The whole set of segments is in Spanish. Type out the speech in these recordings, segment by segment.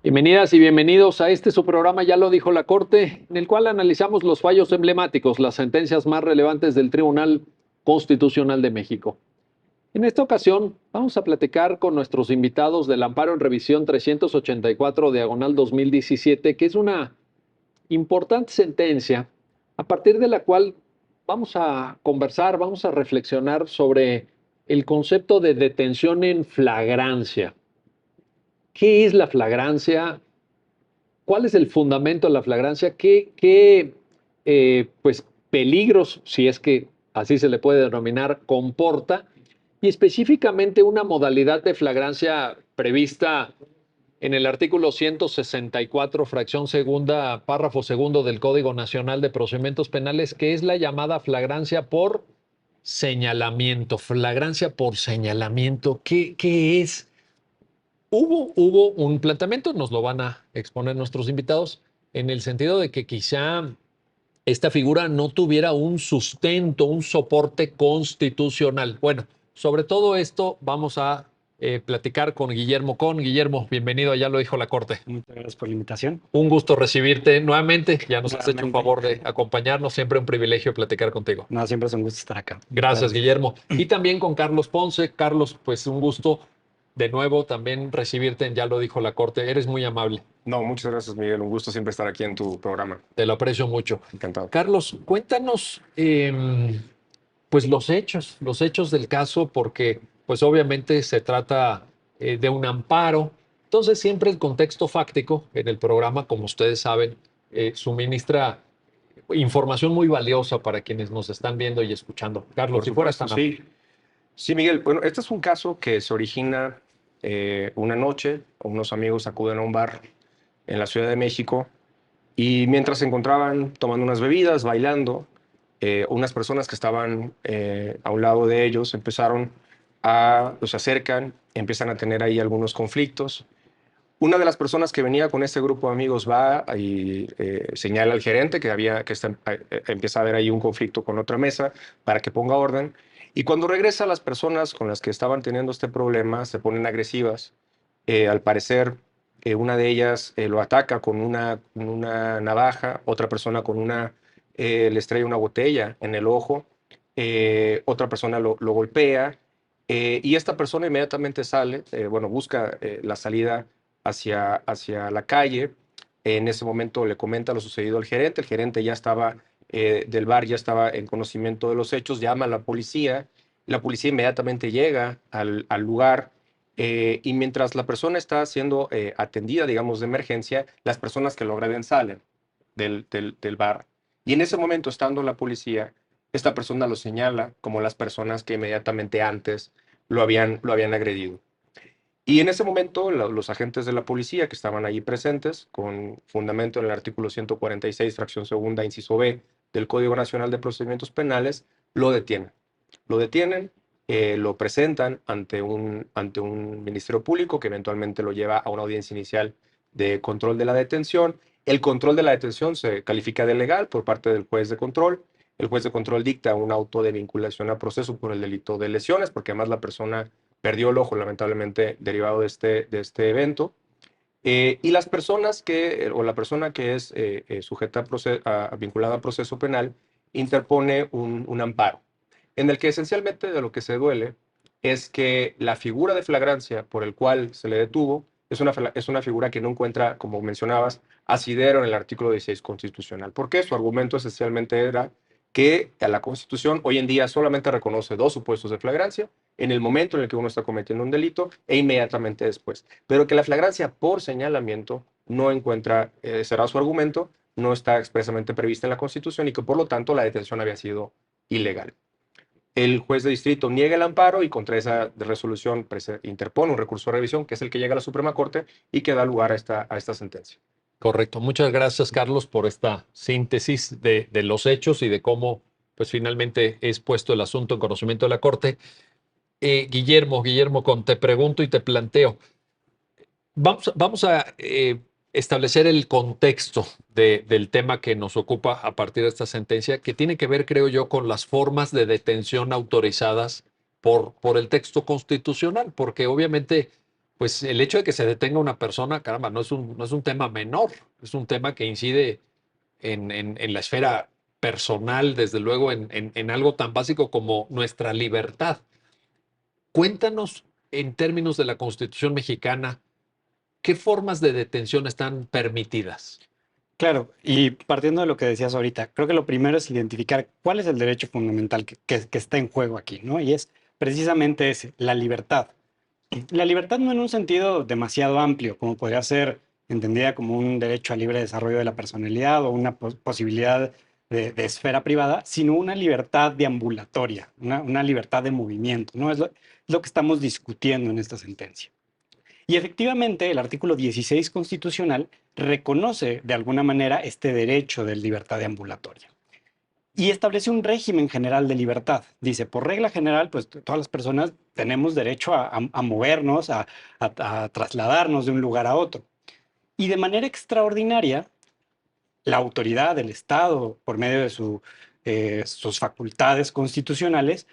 Bienvenidas y bienvenidos a este su programa, ya lo dijo la Corte, en el cual analizamos los fallos emblemáticos, las sentencias más relevantes del Tribunal Constitucional de México. En esta ocasión vamos a platicar con nuestros invitados del amparo en revisión 384 diagonal 2017, que es una importante sentencia a partir de la cual vamos a conversar, vamos a reflexionar sobre el concepto de detención en flagrancia. ¿Qué es la flagrancia? ¿Cuál es el fundamento de la flagrancia? ¿Qué peligros, si es que así se le puede denominar, comporta? Y específicamente una modalidad de flagrancia prevista en el artículo 164, fracción segunda, párrafo segundo del Código Nacional de Procedimientos Penales, que es la llamada flagrancia por señalamiento. Flagrancia por señalamiento, ¿qué es? Hubo un planteamiento, nos lo van a exponer nuestros invitados, en el sentido de que quizá esta figura no tuviera un sustento, un soporte constitucional. Bueno, sobre todo esto vamos a platicar con Guillermo Con. Guillermo, bienvenido, ya lo dijo la Corte. Muchas gracias por la invitación. Un gusto recibirte nuevamente, ya nos has hecho el Nuevamente. favor de acompañarnos, siempre un privilegio platicar contigo. No, siempre es un gusto estar acá. Gracias, Guillermo. Y también con Carlos Ponce. Carlos, pues un gusto de nuevo también recibirte, ya lo dijo la Corte, eres muy amable. No, muchas gracias, Miguel. Un gusto siempre estar aquí en tu programa. Te lo aprecio mucho. Encantado. Carlos, cuéntanos pues los hechos del caso, porque pues obviamente se trata de un amparo. Entonces siempre el contexto fáctico en el programa, como ustedes saben, suministra información muy valiosa para quienes nos están viendo y escuchando. Carlos, Por si fueras tan supuesto, sí. Sí, Miguel. Bueno, este es un caso que se origina una noche. Unos amigos acuden a un bar en la Ciudad de México y mientras se encontraban tomando unas bebidas, bailando, unas personas que estaban a un lado de ellos se acercan, empiezan a tener ahí algunos conflictos. Una de las personas que venía con este grupo de amigos va y señala al gerente empieza a haber ahí un conflicto con otra mesa para que ponga orden. Y cuando regresa, las personas con las que estaban teniendo este problema se ponen agresivas. Al parecer, una de ellas lo ataca con una navaja, otra persona le estrella una botella en el ojo, otra persona lo golpea, y esta persona inmediatamente sale, busca la salida hacia la calle. En ese momento le comenta lo sucedido al gerente. El gerente del bar ya estaba en conocimiento de los hechos, llama a la policía. La policía inmediatamente llega al lugar, y mientras la persona está siendo atendida, digamos, de emergencia, las personas que lo agreden salen del bar. Y en ese momento, estando la policía, esta persona lo señala como las personas que inmediatamente antes lo habían agredido. Y en ese momento, los agentes de la policía que estaban allí presentes, con fundamento en el artículo 146, fracción segunda, inciso B, del Código Nacional de Procedimientos Penales, lo detienen. Lo detienen, lo presentan ante un ministerio público que eventualmente lo lleva a una audiencia inicial de control de la detención. El control de la detención se califica de legal por parte del juez de control. El juez de control dicta un auto de vinculación a proceso por el delito de lesiones, porque además la persona perdió el ojo, lamentablemente, derivado de este evento. Y las personas o la persona que es sujeta vinculada a proceso penal interpone un amparo, en el que esencialmente de lo que se duele es que la figura de flagrancia por el cual se le detuvo es una figura que no encuentra, como mencionabas, asidero en el artículo 16 constitucional. ¿Por qué? Su argumento esencialmente era que a la Constitución hoy en día solamente reconoce dos supuestos de flagrancia: en el momento en el que uno está cometiendo un delito e inmediatamente después. Pero que la flagrancia por señalamiento no encuentra, será su argumento, no está expresamente prevista en la Constitución, y que por lo tanto la detención había sido ilegal. El juez de distrito niega el amparo y contra esa resolución interpone un recurso de revisión, que es el que llega a la Suprema Corte y que da lugar a esta sentencia. Correcto. Muchas gracias, Carlos, por esta síntesis de los hechos y de cómo, pues, finalmente es puesto el asunto en conocimiento de la Corte. Guillermo, te pregunto y te planteo. Vamos a establecer el contexto del tema que nos ocupa a partir de esta sentencia, que tiene que ver, creo yo, con las formas de detención autorizadas por el texto constitucional, porque obviamente pues el hecho de que se detenga una persona, caramba, no es un tema menor, es un tema que incide en la esfera personal, desde luego, en algo tan básico como nuestra libertad. Cuéntanos, en términos de la Constitución mexicana, ¿qué formas de detención están permitidas? Claro, y partiendo de lo que decías ahorita, creo que lo primero es identificar cuál es el derecho fundamental que está en juego aquí, ¿no? Y es precisamente ese, la libertad. La libertad no en un sentido demasiado amplio, como podría ser entendida como un derecho al libre desarrollo de la personalidad o una posibilidad de esfera privada, sino una libertad deambulatoria, una libertad de movimiento, ¿no? Es lo que estamos discutiendo en esta sentencia. Y efectivamente, el artículo 16 constitucional reconoce de alguna manera este derecho de libertad deambulatoria y establece un régimen general de libertad. Dice, por regla general, pues todas las personas tenemos derecho a movernos, a trasladarnos de un lugar a otro. Y de manera extraordinaria, la autoridad del Estado, por medio de sus facultades constitucionales,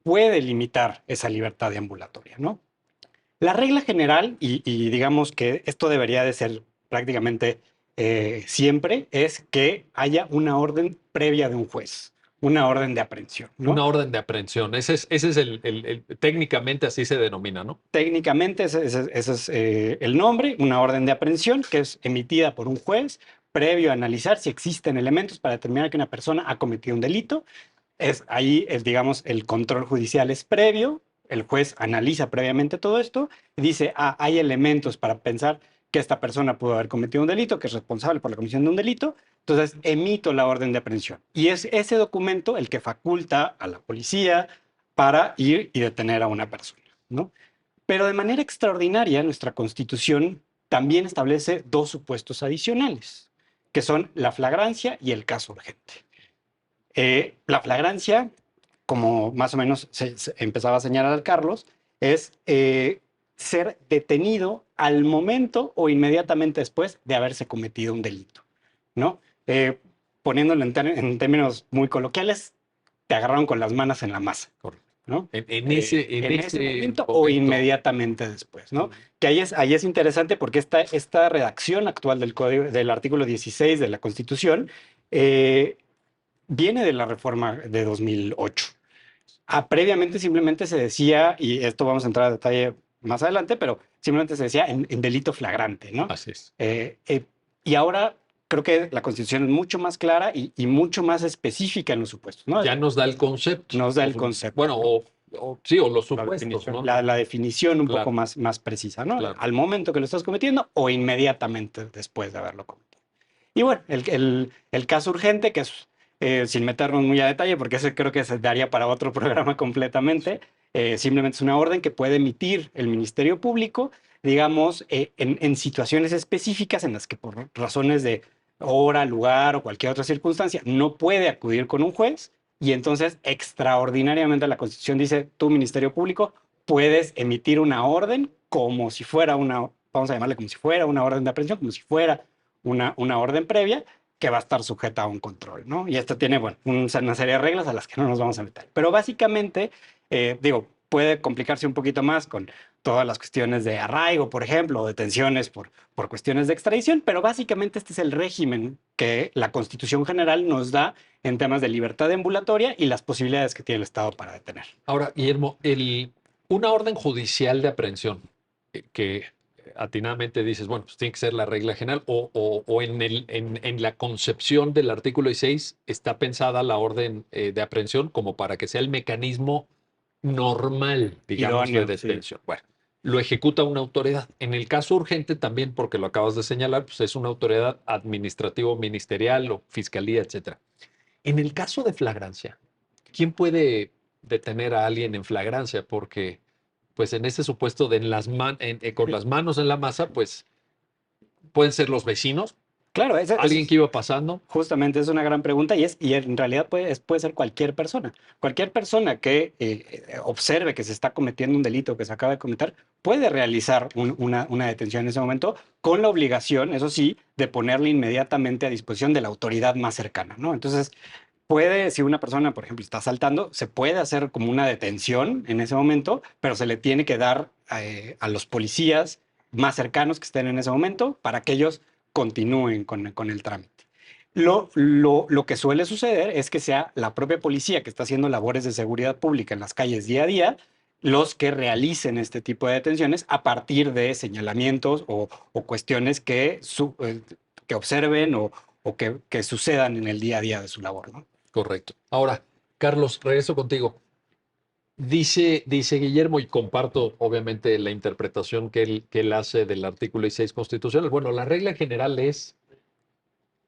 puede limitar esa libertad deambulatoria, ¿no? La regla general, y digamos que esto debería de ser prácticamente siempre, es que haya una orden previa de un juez, una orden de aprehensión, ¿no? Una orden de aprehensión. Ese es técnicamente así se denomina, ¿no? Técnicamente ese es el nombre, una orden de aprehensión que es emitida por un juez previo a analizar si existen elementos para determinar que una persona ha cometido un delito. Ahí, digamos, el control judicial es previo, el juez analiza previamente todo esto y dice, hay elementos para pensar que esta persona pudo haber cometido un delito, que es responsable por la comisión de un delito, entonces emito la orden de aprehensión. Y es ese documento el que faculta a la policía para ir y detener a una persona, ¿no? Pero de manera extraordinaria, nuestra Constitución también establece dos supuestos adicionales, que son la flagrancia y el caso urgente. La flagrancia, como más o menos se empezaba a señalar Carlos, es ser detenido al momento o inmediatamente después de haberse cometido un delito, ¿no? Poniéndolo en términos muy coloquiales, te agarraron con las manos en la masa, Correcto. ¿no? En ese momento o inmediatamente después, ¿no? Que ahí es interesante porque esta redacción actual del código, del artículo 16 de la Constitución, viene de la reforma de 2008. Previamente simplemente se decía, y esto vamos a entrar a detalle más adelante, pero simplemente se decía en delito flagrante, ¿no? Así es. Y ahora creo que la Constitución es mucho más clara y mucho más específica en los supuestos, ¿no? Ya nos da el concepto. Nos da el concepto. Bueno, sí, o los supuestos, definición. ¿no? La definición un Claro. poco más precisa, ¿no? Claro. Al momento que lo estás cometiendo o inmediatamente después de haberlo cometido. Y bueno, el caso urgente, que es sin meternos muy a detalle, porque ese creo que se daría para otro programa completamente, simplemente es una orden que puede emitir el Ministerio Público, digamos, en situaciones específicas en las que por razones de hora, lugar o cualquier otra circunstancia no puede acudir con un juez y entonces extraordinariamente la Constitución dice, tú, Ministerio Público, puedes emitir una orden como si fuera vamos a llamarle como si fuera una orden de aprehensión, como si fuera una orden previa que va a estar sujeta a un control, ¿no? Y esto tiene, bueno, una serie de reglas a las que no nos vamos a meter. Pero básicamente, digo, puede complicarse un poquito más con todas las cuestiones de arraigo, por ejemplo, o detenciones por cuestiones de extradición, pero básicamente este es el régimen que la Constitución General nos da en temas de libertad ambulatoria y las posibilidades que tiene el Estado para detener. Ahora, Guillermo, una orden judicial de aprehensión que atinadamente dices, bueno, pues tiene que ser la regla general o en la concepción del artículo 16 está pensada la orden de aprehensión como para que sea el mecanismo normal, digamos, Idóneo, de sí. detención. Bueno, lo ejecuta una autoridad. En el caso urgente también, porque lo acabas de señalar, pues es una autoridad administrativo, ministerial o fiscalía, etcétera. En el caso de flagrancia, ¿quién puede detener a alguien en flagrancia? Porque, pues en ese supuesto de con las manos en la masa, pues pueden ser los vecinos, Claro, alguien que iba pasando. justamente es una gran pregunta y en realidad puede ser cualquier persona. Cualquier persona que observe que se está cometiendo un delito que se acaba de cometer puede realizar una detención en ese momento con la obligación, eso sí, de ponerle inmediatamente a disposición de la autoridad más cercana, ¿no? Entonces, puede, si una persona, por ejemplo, está asaltando, se puede hacer como una detención en ese momento, pero se le tiene que dar a los policías más cercanos que estén en ese momento para que ellos continúen con el trámite. Lo que suele suceder es que sea la propia policía que está haciendo labores de seguridad pública en las calles día a día los que realicen este tipo de detenciones a partir de señalamientos o cuestiones que observen o que sucedan en el día a día de su labor, ¿no? Correcto. Ahora, Carlos, regreso contigo. Dice Guillermo, y comparto obviamente la interpretación que él hace del artículo 16 constitucional. Bueno, la regla general es,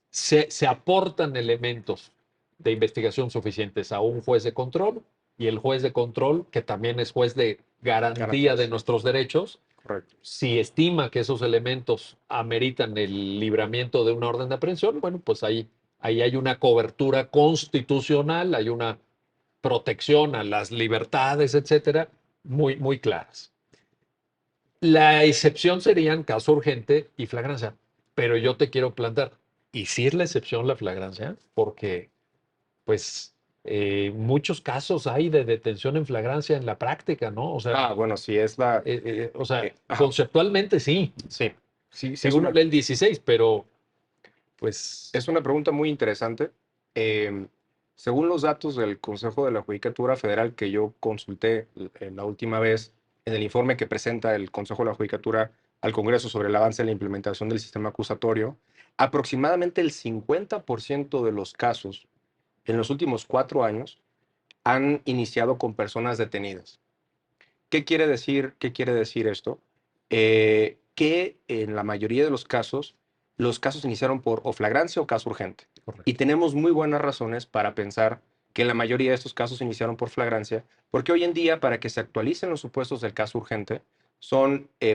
se aportan elementos de investigación suficientes a un juez de control y el juez de control, que también es juez de garantía de nuestros derechos, Correcto. si estima que esos elementos ameritan el libramiento de una orden de aprehensión, bueno, pues ahí hay una cobertura constitucional, hay una protección a las libertades, etcétera, muy, muy claras. La excepción serían caso urgente y flagrancia, pero yo te quiero plantear, ¿y si es la excepción la flagrancia? Porque, pues, muchos casos hay de detención en flagrancia en la práctica, ¿no? Bueno, sí, es la... ajá, conceptualmente sí, sí, si uno lee el 16, pero, pues, es una pregunta muy interesante. Según los datos del Consejo de la Judicatura Federal que yo consulté la última vez en el informe que presenta el Consejo de la Judicatura al Congreso sobre el avance en la implementación del sistema acusatorio, aproximadamente el 50% de los casos en los últimos 4 años han iniciado con personas detenidas. ¿Qué quiere decir esto? Que en la mayoría de los casos iniciaron por o flagrancia o caso urgente. correcto. Y tenemos muy buenas razones para pensar que en la mayoría de estos casos iniciaron por flagrancia, porque hoy en día, para que se actualicen los supuestos del caso urgente,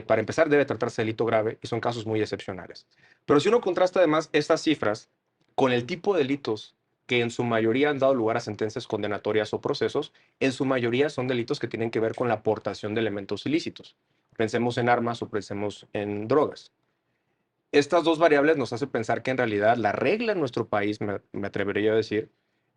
para empezar, debe tratarse de delito grave y son casos muy excepcionales. Pero si uno contrasta además estas cifras con el tipo de delitos que en su mayoría han dado lugar a sentencias condenatorias o procesos, en su mayoría son delitos que tienen que ver con la aportación de elementos ilícitos. Pensemos en armas o pensemos en drogas. Estas dos variables nos hacen pensar que en realidad la regla en nuestro país, me atrevería a decir,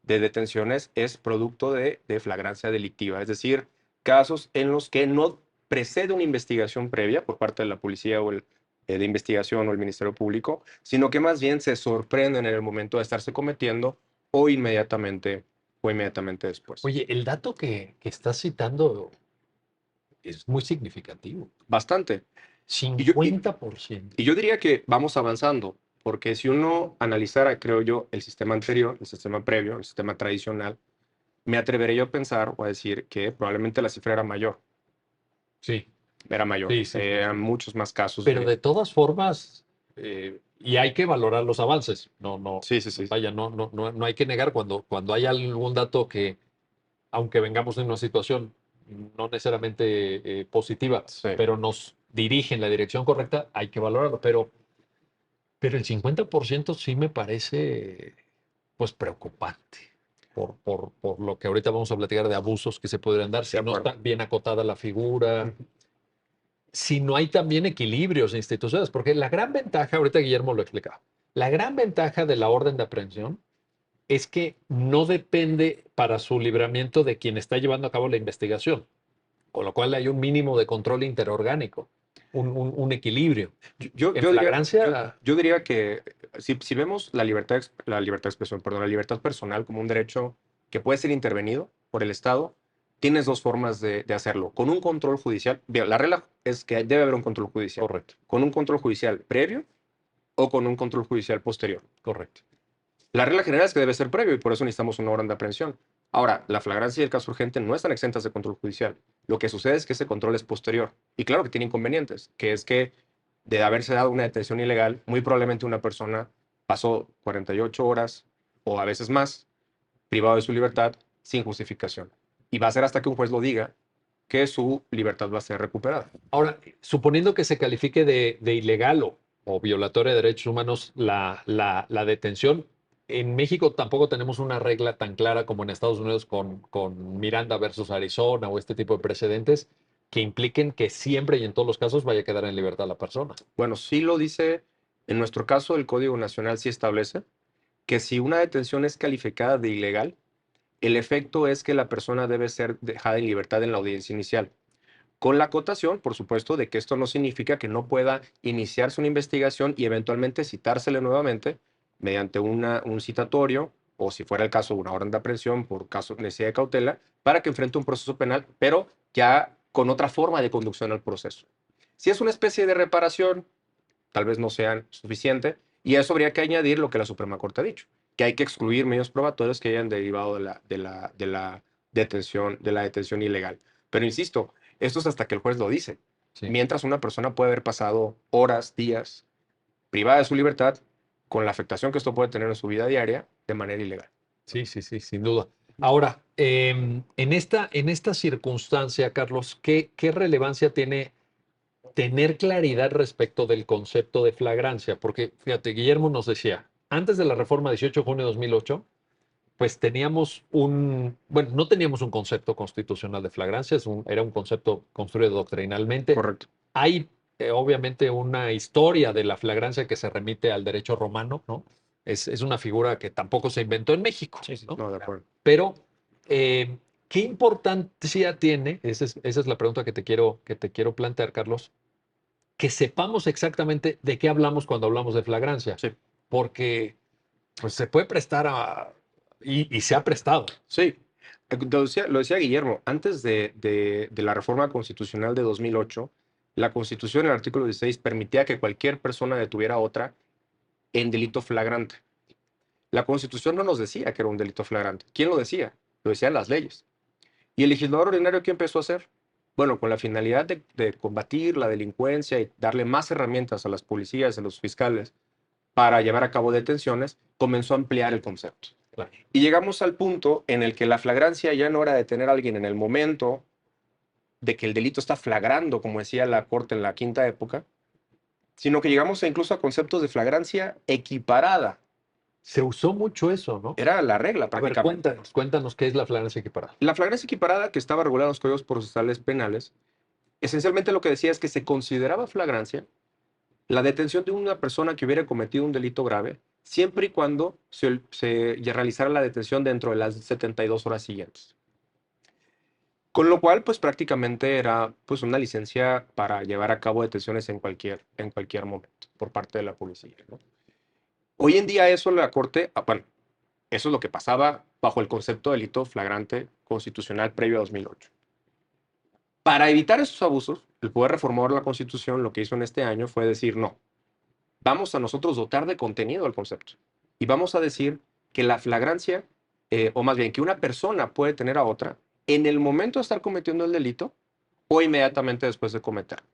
de detenciones es producto de flagrancia delictiva, es decir, casos en los que no precede una investigación previa por parte de la policía o de investigación o el Ministerio Público, sino que más bien se sorprenden en el momento de estarse cometiendo o inmediatamente después. Oye, el dato que estás citando es muy significativo. Bastante. Y yo, y, 50%. y yo diría que vamos avanzando, porque si uno analizara, creo yo, el sistema anterior, el sistema previo, el sistema tradicional, me atreveré yo a pensar o a decir que probablemente la cifra Sí, era mayor. sí, sí, sí, Eran sí. muchos más casos Pero de todas formas, y hay que valorar los avances. No, no, Sí, sí, sí. vaya, no hay que negar cuando hay algún dato que, aunque vengamos en una situación no necesariamente positiva, Sí. pero nos dirige en la dirección correcta, hay que valorarlo. Pero el 50% sí me parece, pues, preocupante por lo que ahorita vamos a platicar de abusos que se podrían dar si De no acuerdo. está bien acotada la figura, Ujú. si no hay también equilibrios institucionales, porque la gran ventaja, ahorita Guillermo lo explicaba, la gran ventaja de la orden de aprehensión es que no depende para su libramiento de quien está llevando a cabo la investigación, con lo cual hay un mínimo de control interorgánico, un equilibrio. Yo, En yo diría, yo, flagrancia, yo diría que si vemos la libertad de expresión, perdón, la libertad personal como un derecho que puede ser intervenido por el Estado, tienes dos formas de hacerlo. Con un control judicial, bien, la regla es que debe haber un control judicial. correcto, Con un control judicial previo o con un control judicial posterior. correcto. La regla general es que debe ser previo y por eso necesitamos una orden de aprehensión. Ahora, la flagrancia y el caso urgente no están exentas de control judicial. Lo que sucede es que ese control es posterior. Y claro que tiene inconvenientes, que es que de haberse dado una detención ilegal, muy probablemente una persona pasó 48 horas o a veces más privado de su libertad sin justificación. Y va a ser hasta que un juez lo diga que su libertad va a ser recuperada. Ahora, suponiendo que se califique de ilegal o violatoria de derechos humanos la detención, en México tampoco tenemos una regla tan clara como en Estados Unidos con Miranda versus Arizona o este tipo de precedentes que impliquen que siempre y en todos los casos vaya a quedar en libertad la persona. Bueno, sí lo dice, en nuestro caso el Código Nacional sí establece que si una detención es calificada de ilegal, el efecto es que la persona debe ser dejada en libertad en la audiencia inicial. Con la acotación, por supuesto, de que esto no significa que no pueda iniciarse una investigación y eventualmente citársele nuevamente mediante un citatorio o, si fuera el caso, una orden de aprehensión por caso de necesidad de cautela para que enfrente un proceso penal, pero ya con otra forma de conducción al proceso. Si es una especie de reparación, tal vez no sea suficiente, y a eso habría que añadir lo que la Suprema Corte ha dicho, que hay que excluir medios probatorios que hayan derivado de la detención ilegal. Pero insisto, esto es hasta que el juez lo dice. Sí. Mientras una persona puede haber pasado horas, días, privada de su libertad, con la afectación que esto puede tener en su vida diaria, de manera ilegal. Sí, sí, sí, sin duda. Ahora, en esta circunstancia, Carlos, ¿qué relevancia tiene tener claridad respecto del concepto de flagrancia? Porque, fíjate, Guillermo nos decía, antes de la reforma 18 de junio de 2008, pues teníamos bueno, no teníamos un concepto constitucional de flagrancia, era un concepto construido doctrinalmente. Correcto. Hay, obviamente, una historia de la flagrancia que se remite al derecho romano, ¿no? Es una figura que tampoco se inventó en México, Sí, sí. ¿no? No, de acuerdo. Pero, ¿qué importancia tiene? Esa es la pregunta que te quiero plantear, Carlos, que sepamos exactamente de qué hablamos cuando hablamos de flagrancia, Sí. porque pues se puede prestar y se ha prestado. Sí. Lo decía Guillermo, antes de la reforma constitucional de 2008, la Constitución, en el artículo 16, permitía que cualquier persona detuviera a otra en delito flagrante. La Constitución no nos decía que era un delito flagrante. ¿Quién lo decía? Lo decían las leyes. ¿Y el legislador ordinario qué empezó a hacer? Bueno, con la finalidad de combatir la delincuencia y darle más herramientas a las policías, a los fiscales, para llevar a cabo detenciones, comenzó a ampliar el concepto. Claro. Y llegamos al punto en el que la flagrancia ya no era detener a alguien en el momento de que el delito está flagrando, como decía la Corte en la quinta época, sino que llegamos incluso a conceptos de flagrancia equiparada. Se usó mucho eso, ¿no? Era la regla A ver, prácticamente. cuéntanos qué es la flagrancia equiparada. La flagrancia equiparada, que estaba regulada en los códigos procesales penales, esencialmente lo que decía es que se consideraba flagrancia la detención de una persona que hubiera cometido un delito grave, siempre y cuando se realizara la detención dentro de las 72 horas siguientes. Con lo cual, pues prácticamente era pues, una licencia para llevar a cabo detenciones en cualquier momento por parte de la policía, ¿no? Hoy en día eso la Corte, bueno, eso es lo que pasaba bajo el concepto de delito flagrante constitucional previo a 2008. Para evitar esos abusos, el Poder Reformador de la Constitución lo que hizo en este año fue decir, no, vamos a nosotros dotar de contenido al concepto y vamos a decir que la flagrancia, o más bien que una persona puede tener a otra en el momento de estar cometiendo el delito o inmediatamente después de cometerlo,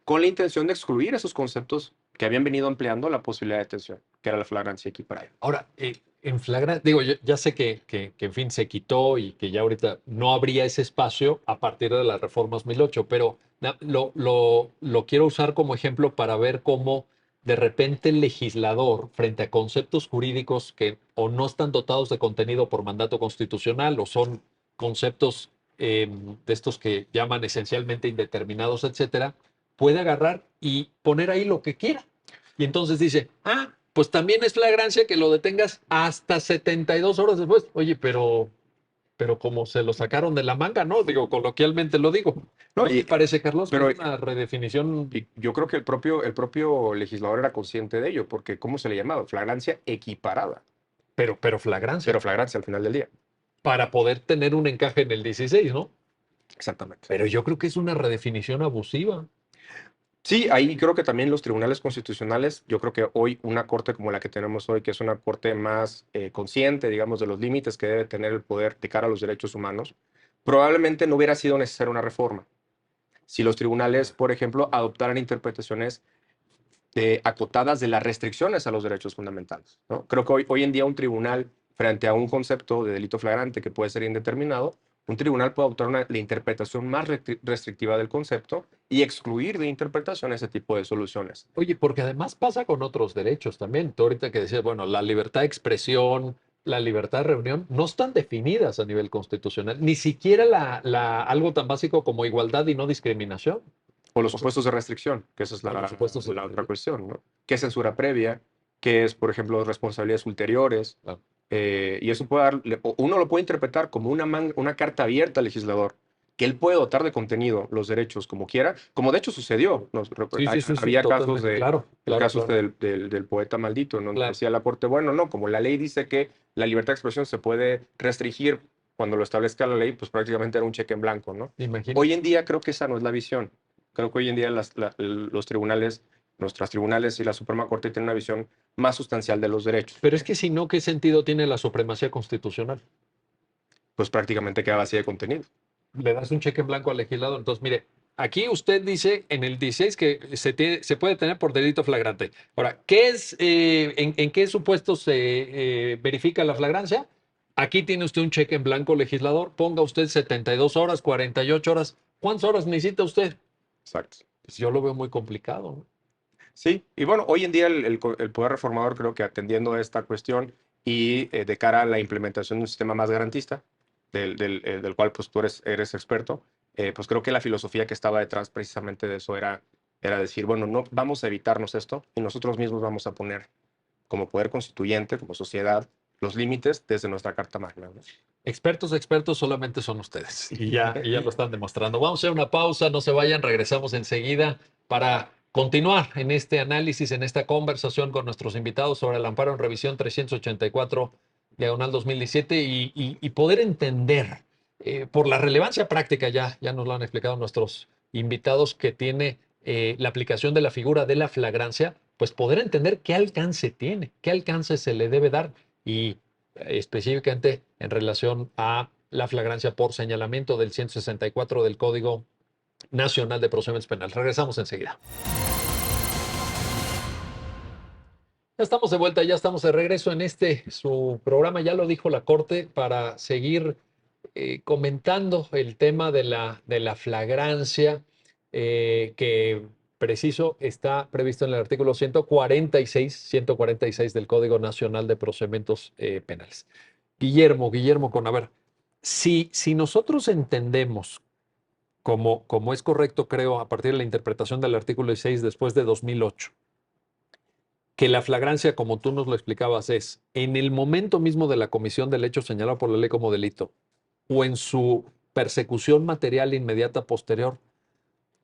con la intención de excluir esos conceptos que habían venido ampliando la posibilidad de detención, que era la flagrancia equiparada. Ahora, en flagrancia, digo, yo ya sé que, en fin, se quitó y que ya ahorita no habría ese espacio a partir de la reforma 2008, pero lo quiero usar como ejemplo para ver cómo de repente el legislador, frente a conceptos jurídicos que o no están dotados de contenido por mandato constitucional o son conceptos de estos que llaman esencialmente indeterminados, etcétera, puede agarrar y poner ahí lo que quiera. Y entonces dice, pues también es flagrancia que lo detengas hasta 72 horas después. Oye, pero como se lo sacaron de la manga, ¿no? Digo, coloquialmente lo digo. No, ¿No te parece, Carlos? pero- Que es una redefinición. Y yo creo que el propio legislador era consciente de ello, porque ¿cómo se le llamaba? Flagrancia equiparada, Pero flagrancia. pero flagrancia al final del día. Para poder tener un encaje en el 16, ¿no? Exactamente. Pero yo creo que es una redefinición abusiva. Sí, ahí creo que también los tribunales constitucionales, yo creo que hoy una corte como la que tenemos hoy, que es una corte más consciente, digamos, de los límites que debe tener el poder de cara a los derechos humanos, probablemente no hubiera sido necesaria una reforma. Si los tribunales, por ejemplo, adoptaran interpretaciones acotadas de las restricciones a los derechos fundamentales, ¿no? Creo que hoy en día un tribunal, frente a un concepto de delito flagrante que puede ser indeterminado, un tribunal puede adoptar la interpretación más restrictiva del concepto y excluir de interpretación ese tipo de soluciones. Oye, porque además pasa con otros derechos también. Tú ahorita que decías, bueno, la libertad de expresión, la libertad de reunión, no están definidas a nivel constitucional. Ni siquiera algo tan básico como igualdad y no discriminación. O los supuestos de restricción, que esa es Los supuestos de la otra restricción. cuestión, ¿no? ¿Qué censura previa? que es, por ejemplo, responsabilidades ulteriores. Claro. Y eso puede uno lo puede interpretar como una carta abierta al legislador, que él puede dotar de contenido los derechos como quiera, como de hecho sucedió. Sí, Había casos totalmente. Claro, el claro, caso claro, del poeta maldito, ¿no? claro. Decía la Corte, bueno, no, como la ley dice que la libertad de expresión se puede restringir cuando lo establezca la ley, pues prácticamente era un cheque en blanco, ¿no? Hoy Imagínate. en día creo que esa no es la visión. Creo que hoy en día los tribunales, nuestras tribunales y la Suprema Corte tienen una visión más sustancial de los derechos. Pero es que si no, ¿qué sentido tiene la supremacía constitucional? Pues prácticamente queda vacía de contenido. Le das un cheque en blanco al legislador. Entonces, mire, aquí usted dice en el 16 que se puede tener por delito flagrante. Ahora, ¿qué es, en qué supuestos se verifica la flagrancia? Aquí tiene usted un cheque en blanco, legislador. Ponga usted 72 horas, 48 horas. ¿Cuántas horas necesita usted? Exacto. Pues yo lo veo muy complicado, ¿no? Sí, y bueno, hoy en día el Poder Reformador creo que atendiendo a esta cuestión y de cara a la implementación de un sistema más garantista, del cual pues tú eres experto, pues creo que la filosofía que estaba detrás precisamente de eso era decir, bueno, no vamos a evitarnos esto y nosotros mismos vamos a poner como poder constituyente, como sociedad, los límites desde nuestra Carta Magna, ¿no? Expertos, expertos solamente son ustedes y ya lo están demostrando. Vamos a hacer una pausa, no se vayan, regresamos enseguida para continuar en este análisis, en esta conversación con nuestros invitados sobre el amparo en revisión 384, diagonal 2017 y poder entender por la relevancia práctica, ya nos lo han explicado nuestros invitados, que tiene la aplicación de la figura de la flagrancia, pues poder entender qué alcance tiene, qué alcance se le debe dar y específicamente en relación a la flagrancia por señalamiento del 164 del Código Nacional de Procedimientos Penales. Regresamos enseguida. Ya estamos de vuelta, ya estamos de regreso en su programa, ya lo dijo la Corte, para seguir comentando el tema de la flagrancia, que preciso está previsto en el artículo 146 del Código Nacional de Procedimientos Penales. Guillermo, a ver, si nosotros entendemos, como es correcto, creo, a partir de la interpretación del artículo 16 después de 2008, que la flagrancia, como tú nos lo explicabas, es en el momento mismo de la comisión del hecho señalado por la ley como delito o en su persecución material inmediata posterior,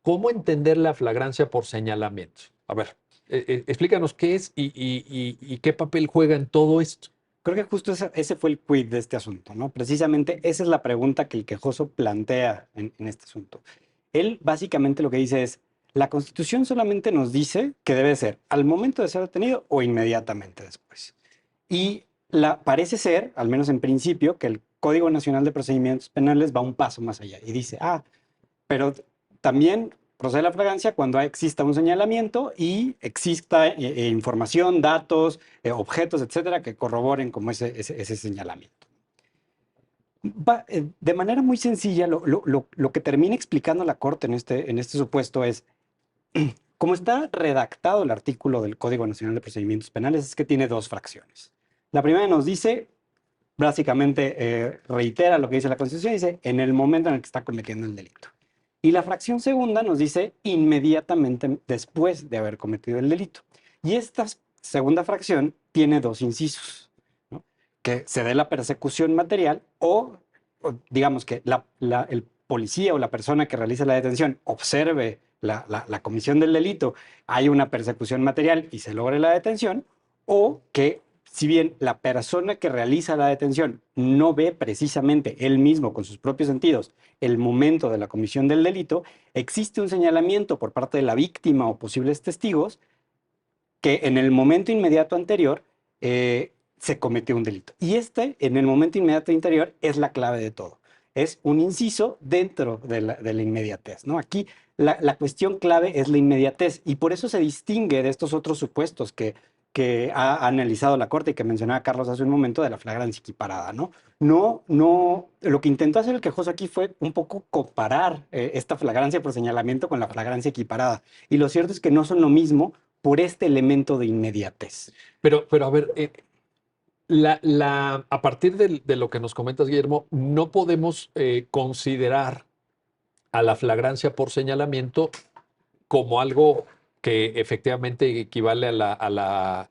¿cómo entender la flagrancia por señalamiento? A ver, explícanos qué es y qué papel juega en todo esto. Creo que justo ese fue el quid de este asunto, ¿no? Precisamente esa es la pregunta que el quejoso plantea en este asunto. Él básicamente lo que dice es, la Constitución solamente nos dice que debe ser al momento de ser detenido o inmediatamente después. Y parece ser, al menos en principio, que el Código Nacional de Procedimientos Penales va un paso más allá y dice, pero también procede la flagrancia cuando exista un señalamiento y exista información, datos, objetos, etcétera, que corroboren como ese señalamiento. De manera muy sencilla, lo que termina explicando la Corte en este supuesto es, como está redactado el artículo del Código Nacional de Procedimientos Penales, es que tiene dos fracciones. La primera nos dice, básicamente reitera lo que dice la Constitución, dice, en el momento en el que está cometiendo el delito. Y la fracción segunda nos dice inmediatamente después de haber cometido el delito. Y esta segunda fracción tiene dos incisos, ¿no? Que se dé la persecución material o digamos que el policía o la persona que realiza la detención observe la comisión del delito, hay una persecución material y se logre la detención, o que si bien la persona que realiza la detención no ve precisamente él mismo con sus propios sentidos el momento de la comisión del delito, existe un señalamiento por parte de la víctima o posibles testigos que en el momento inmediato anterior se cometió un delito. Y en el momento inmediato anterior, es la clave de todo. Es un inciso dentro de la inmediatez, ¿no? Aquí la cuestión clave es la inmediatez y por eso se distingue de estos otros supuestos que ha analizado la Corte y que mencionaba Carlos hace un momento de la flagrancia equiparada, ¿no? Lo que intentó hacer el quejoso aquí fue un poco comparar esta flagrancia por señalamiento con la flagrancia equiparada. Y lo cierto es que no son lo mismo por este elemento de inmediatez. Pero a ver, a partir de lo que nos comentas, Guillermo, no podemos considerar a la flagrancia por señalamiento como algo que efectivamente equivale a la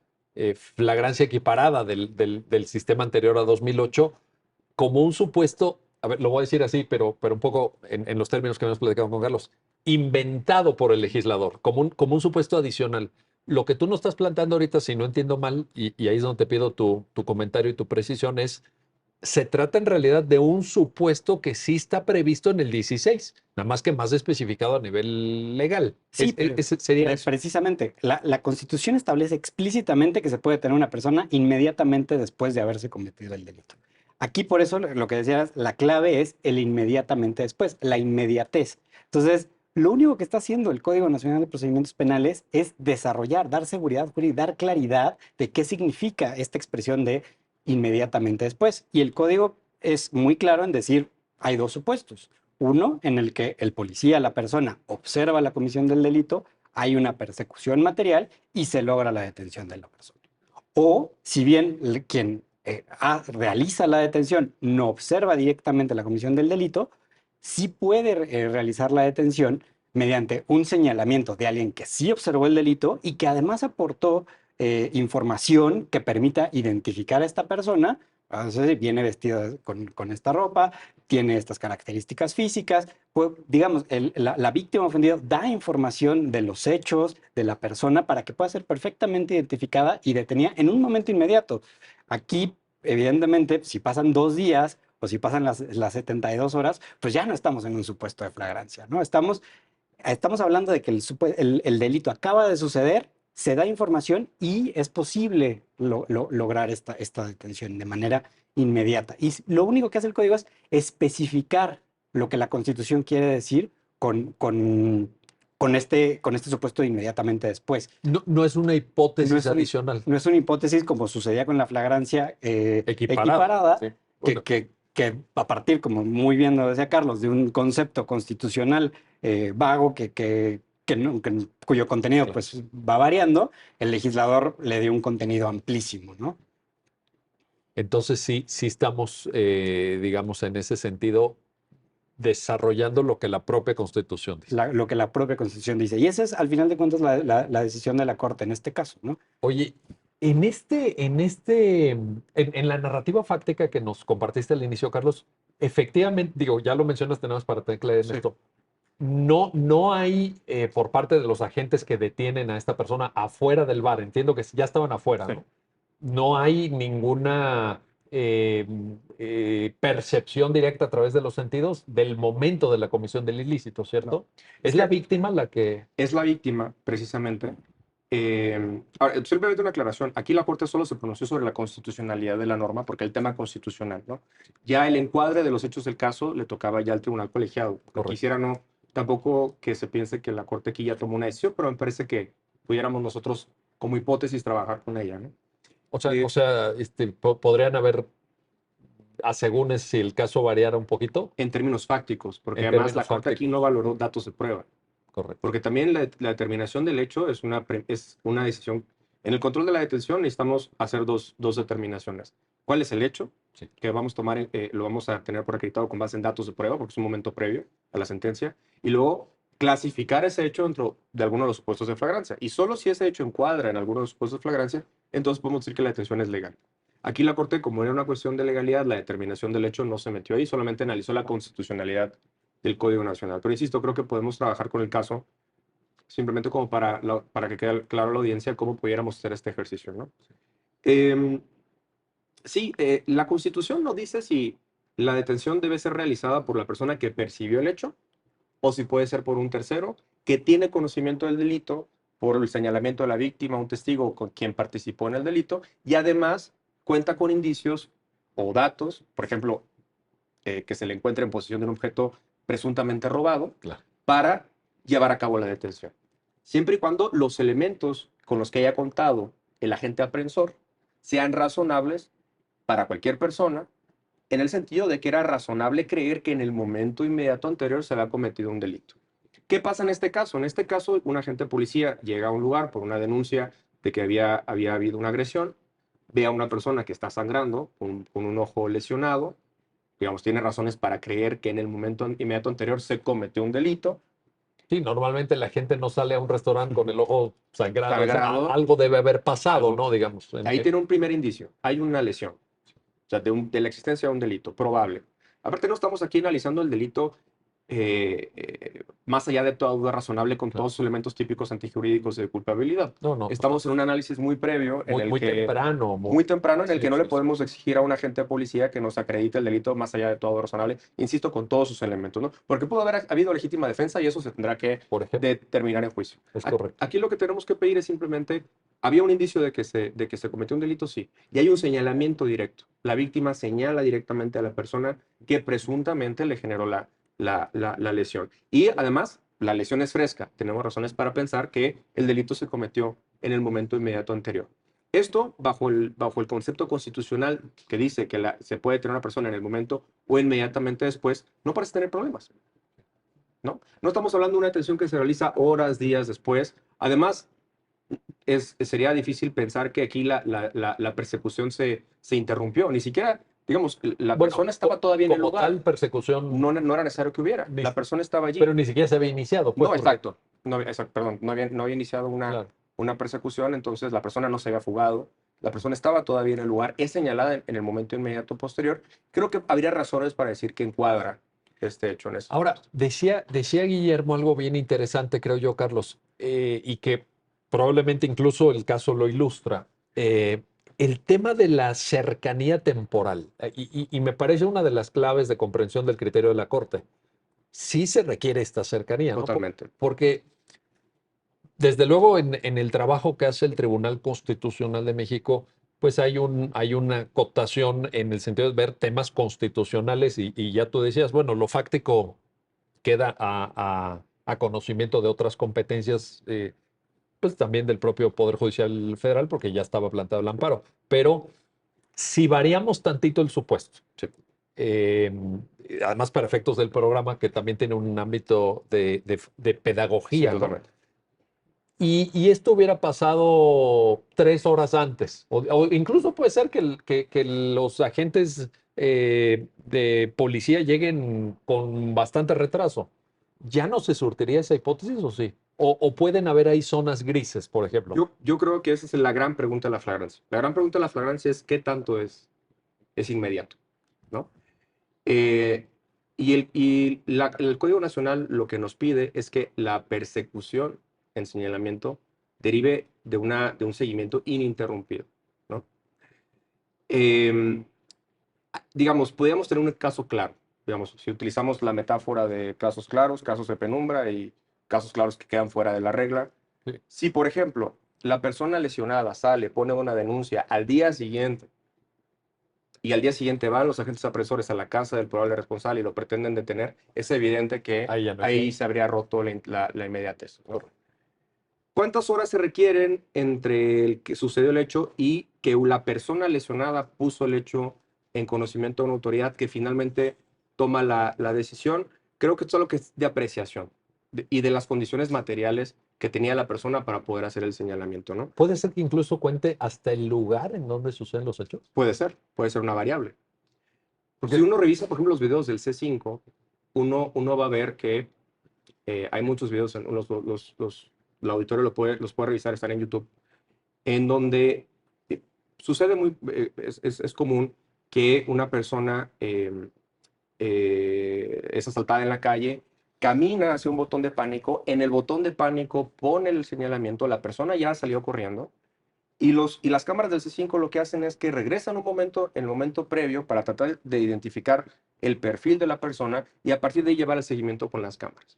flagrancia equiparada del sistema anterior a 2008 como un supuesto, a ver, lo voy a decir así, pero un poco en los términos que hemos platicado con Carlos, inventado por el legislador, como un supuesto adicional. Lo que tú no estás planteando ahorita, si no entiendo mal, y ahí es donde te pido tu comentario y tu precisión, es, se trata en realidad de un supuesto que sí está previsto en el 16, nada más que más especificado a nivel legal. Sí, pero Ese sería eso. precisamente, la Constitución establece explícitamente que se puede tener una persona inmediatamente después de haberse cometido el delito. Aquí por eso lo que decías, la clave es el inmediatamente después, la inmediatez. Entonces, lo único que está haciendo el Código Nacional de Procedimientos Penales es desarrollar, dar seguridad jurídica, dar claridad de qué significa esta expresión de inmediatamente después. Y el código es muy claro en decir, hay dos supuestos. Uno, en el que el policía, la persona, observa la comisión del delito, hay una persecución material y se logra la detención de la persona. O, si bien quien realiza la detención no observa directamente la comisión del delito, sí puede realizar la detención mediante un señalamiento de alguien que sí observó el delito y que además aportó información que permita identificar a esta persona. Entonces, viene vestido con esta ropa, tiene estas características físicas, pues, digamos, la víctima ofendida da información de los hechos de la persona para que pueda ser perfectamente identificada y detenida en un momento inmediato. Aquí, evidentemente, si pasan 2 días o si pasan las 72 horas, pues ya no estamos en un supuesto de flagrancia, ¿no? Estamos hablando de que el delito acaba de suceder, se da información y es posible lograr esta detención de manera inmediata. Y lo único que hace el código es especificar lo que la Constitución quiere decir con este supuesto de inmediatamente después. No es una No hipótesis es, adicional. no es una hipótesis como sucedía con la flagrancia Equiparada. equiparada, Sí. que, Bueno, que a partir, como muy bien lo decía Carlos, de un concepto constitucional vago cuyo contenido claro. pues va variando, el legislador le dio un contenido amplísimo, ¿no? Entonces sí estamos, digamos, en ese sentido, desarrollando lo que la propia Constitución dice. Lo que la propia Constitución dice. Y esa es, al final de cuentas, la decisión de la Corte en este caso, ¿no? Oye, en la narrativa fáctica que nos compartiste al inicio, Carlos, efectivamente, digo, ya lo mencionaste nada más para tener claridad en Sí. esto. No hay por parte de los agentes que detienen a esta persona afuera del bar. Entiendo que ya estaban afuera, Sí. ¿no? No hay ninguna percepción directa a través de los sentidos del momento de la comisión del ilícito, ¿cierto? Es Es la que víctima la que... es la víctima, precisamente. Ahora, simplemente una aclaración. Aquí la Corte solo se pronunció sobre la constitucionalidad de la norma, porque el tema constitucional, ¿no? Ya el encuadre de los hechos del caso le tocaba ya al tribunal colegiado. Correcto. Quisiera no, tampoco que se piense que la Corte aquí ya tomó una decisión, pero me parece que pudiéramos nosotros, como hipótesis, trabajar con ella, ¿no? Podrían haber asegúnes si el caso variara un poquito. En términos fácticos, porque En además la términos Corte aquí fácticos. no valoró datos de prueba. Correcto. Porque también la determinación del hecho es una decisión. En el control de la detención necesitamos hacer dos determinaciones. ¿Cuál es el hecho? Sí. Que vamos a tomar, lo vamos a tener por acreditado con base en datos de prueba, porque es un momento previo a la sentencia. Y luego clasificar ese hecho dentro de alguno de los supuestos de flagrancia. Y solo si ese hecho encuadra en alguno de los supuestos de flagrancia, entonces podemos decir que la detención es legal. Aquí la Corte, como era una cuestión de legalidad, la determinación del hecho no se metió ahí, solamente analizó la constitucionalidad del Código Nacional. Pero insisto, creo que podemos trabajar con el caso simplemente como para que quede claro a la audiencia cómo pudiéramos hacer este ejercicio, ¿no? Sí, la Constitución no dice si la detención debe ser realizada por la persona que percibió el hecho o si puede ser por un tercero que tiene conocimiento del delito por el señalamiento de la víctima, un testigo con quien participó en el delito y además cuenta con indicios o datos, por ejemplo, que se le encuentre en posesión de un objeto presuntamente robado, Claro. para llevar a cabo la detención. Siempre y cuando los elementos con los que haya contado el agente aprensor sean razonables para cualquier persona, en el sentido de que era razonable creer que en el momento inmediato anterior se había cometido un delito. ¿Qué pasa en este caso? En este caso, un agente de policía llega a un lugar por una denuncia de que había habido una agresión, ve a una persona que está sangrando con un ojo lesionado, digamos, tiene razones para creer que en el momento inmediato anterior se cometió un delito. Sí, normalmente la gente no sale a un restaurante con el ojo sangrado. O sea, Sangrado. algo debe haber pasado, Algo. ¿no? Digamos. Ahí tiene un primer indicio. Hay una lesión. O sea, de la existencia de un delito, probable. Aparte, no estamos aquí analizando el delito más allá de toda duda razonable con Claro. todos los elementos típicos antijurídicos de culpabilidad. No, no. Estamos en un análisis muy previo en Muy, el muy que temprano. muy temprano en el Sí, que no le sí, sí. podemos exigir a un agente de policía que nos acredite el delito más allá de todo razonable, insisto, con todos sus elementos, ¿no? Porque pudo haber habido legítima defensa y eso se tendrá que Por ejemplo, determinar en juicio. es correcto. Aquí lo que tenemos que pedir es simplemente, había un indicio de que se cometió un delito, sí, y hay un señalamiento directo. La víctima señala directamente a la persona que presuntamente le generó la lesión. Y además, la lesión es fresca. Tenemos razones para pensar que el delito se cometió en el momento inmediato anterior. Esto bajo el concepto constitucional que dice que se puede tener una persona en el momento o inmediatamente después, no parece tener problemas, ¿no? No estamos hablando de una detención que se realiza horas, días después. Además, sería difícil pensar que aquí la persecución se interrumpió. Ni siquiera, digamos, la Bueno, persona estaba todavía en el como lugar. tal persecución, No era necesario que hubiera. Ni- La persona estaba allí. pero ni siquiera se había iniciado, pues, No, porque, exacto. Perdón, no había iniciado claro. una persecución, entonces la persona no se había fugado. La persona estaba todavía en el lugar, es señalada en el momento inmediato posterior. Creo que habría razones para decir que encuadra este hecho en ese Ahora, contexto. decía Guillermo algo bien interesante, creo yo, Carlos, y que probablemente incluso el caso lo ilustra. El tema de la cercanía temporal, y me parece una de las claves de comprensión del criterio de la Corte. Sí se requiere esta cercanía, ¿no? Totalmente. Porque, desde luego, en el trabajo que hace el Tribunal Constitucional de México, pues hay una acotación en el sentido de ver temas constitucionales y ya tú decías, bueno, lo fáctico queda a conocimiento de otras competencias, pues también del propio Poder Judicial Federal, porque ya estaba planteado el amparo. Pero si variamos tantito el supuesto, Sí, eh, además para efectos del programa, que también tiene un ámbito de sí, pedagogía, ¿no? totalmente. Y esto hubiera pasado 3 horas antes, o incluso puede ser que los agentes de policía lleguen con bastante retraso. ¿Ya no se surtiría esa hipótesis o sí? O pueden haber ahí zonas grises, por ejemplo. Yo creo que esa es la gran pregunta de la flagrancia. La gran pregunta de la flagrancia es qué tanto es inmediato, ¿no? Eh, el Código Nacional lo que nos pide es que la persecución en señalamiento derive de un seguimiento ininterrumpido, ¿no? Eh, digamos, podríamos tener un caso claro, digamos, si utilizamos la metáfora de casos claros, casos de penumbra y casos claros que quedan fuera de la regla. Sí. Si, por ejemplo, la persona lesionada sale, pone una denuncia al día siguiente y al día siguiente van los agentes apresores a la casa del probable responsable y lo pretenden detener, es evidente que Ahí ya no ahí es. se habría roto la inmediatez, ¿no? ¿Cuántas horas se requieren entre el que sucedió el hecho y que la persona lesionada puso el hecho en conocimiento de una autoridad que finalmente toma la decisión? Creo que esto es lo que es de apreciación y de las condiciones materiales que tenía la persona para poder hacer el señalamiento, ¿no? Puede ser que incluso cuente hasta el lugar en donde suceden los hechos. Puede ser una variable. Porque Si uno revisa, por ejemplo, los videos del C5, uno va a ver que hay muchos videos, el auditorio los puede revisar, están en YouTube, en donde sucede es común que una persona es asaltada en la calle, camina hacia un botón de pánico, en el botón de pánico pone el señalamiento, la persona ya salió corriendo, y las cámaras del C5 lo que hacen es que regresan un momento, el momento previo, para tratar de identificar el perfil de la persona y a partir de ahí llevar el seguimiento con las cámaras.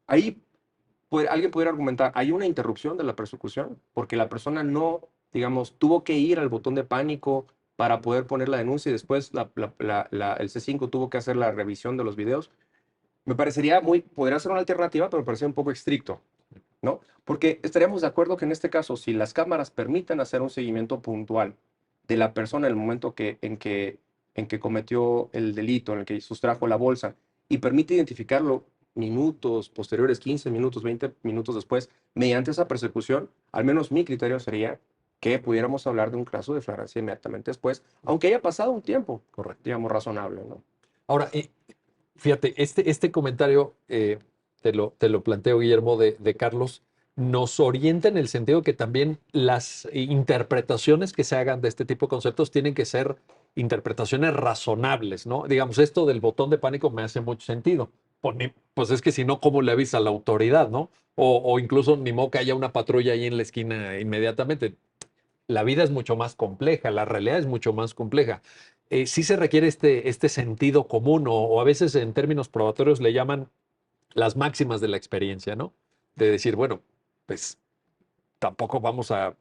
Ahí alguien podría argumentar, hay una interrupción de la persecución, porque la persona no, digamos, tuvo que ir al botón de pánico para poder poner la denuncia y después el C5 tuvo que hacer la revisión de los videos. Me parecería podría ser una alternativa, pero me parecería un poco estricto, ¿no? Porque estaríamos de acuerdo que en este caso, si las cámaras permiten hacer un seguimiento puntual de la persona en el momento en que cometió el delito, en el que sustrajo la bolsa, y permite identificarlo minutos posteriores, 15 minutos, 20 minutos después, mediante esa persecución, al menos mi criterio sería que pudiéramos hablar de un caso de flagrancia inmediatamente después, aunque haya pasado un tiempo, correcto. digamos, razonable, ¿no? Ahora, fíjate, este comentario te lo planteo, Guillermo, de Carlos, nos orienta en el sentido que también las interpretaciones que se hagan de este tipo de conceptos tienen que ser interpretaciones razonables, ¿no? Digamos, esto del botón de pánico me hace mucho sentido. Pues es que si no, ¿cómo le avisa a la autoridad, no? O incluso ni modo que haya una patrulla ahí en la esquina inmediatamente. La vida es mucho más compleja, la realidad es mucho más compleja. Sí se requiere este sentido común o a veces en términos probatorios le llaman las máximas de la experiencia, ¿no? De decir, bueno, pues tampoco vamos a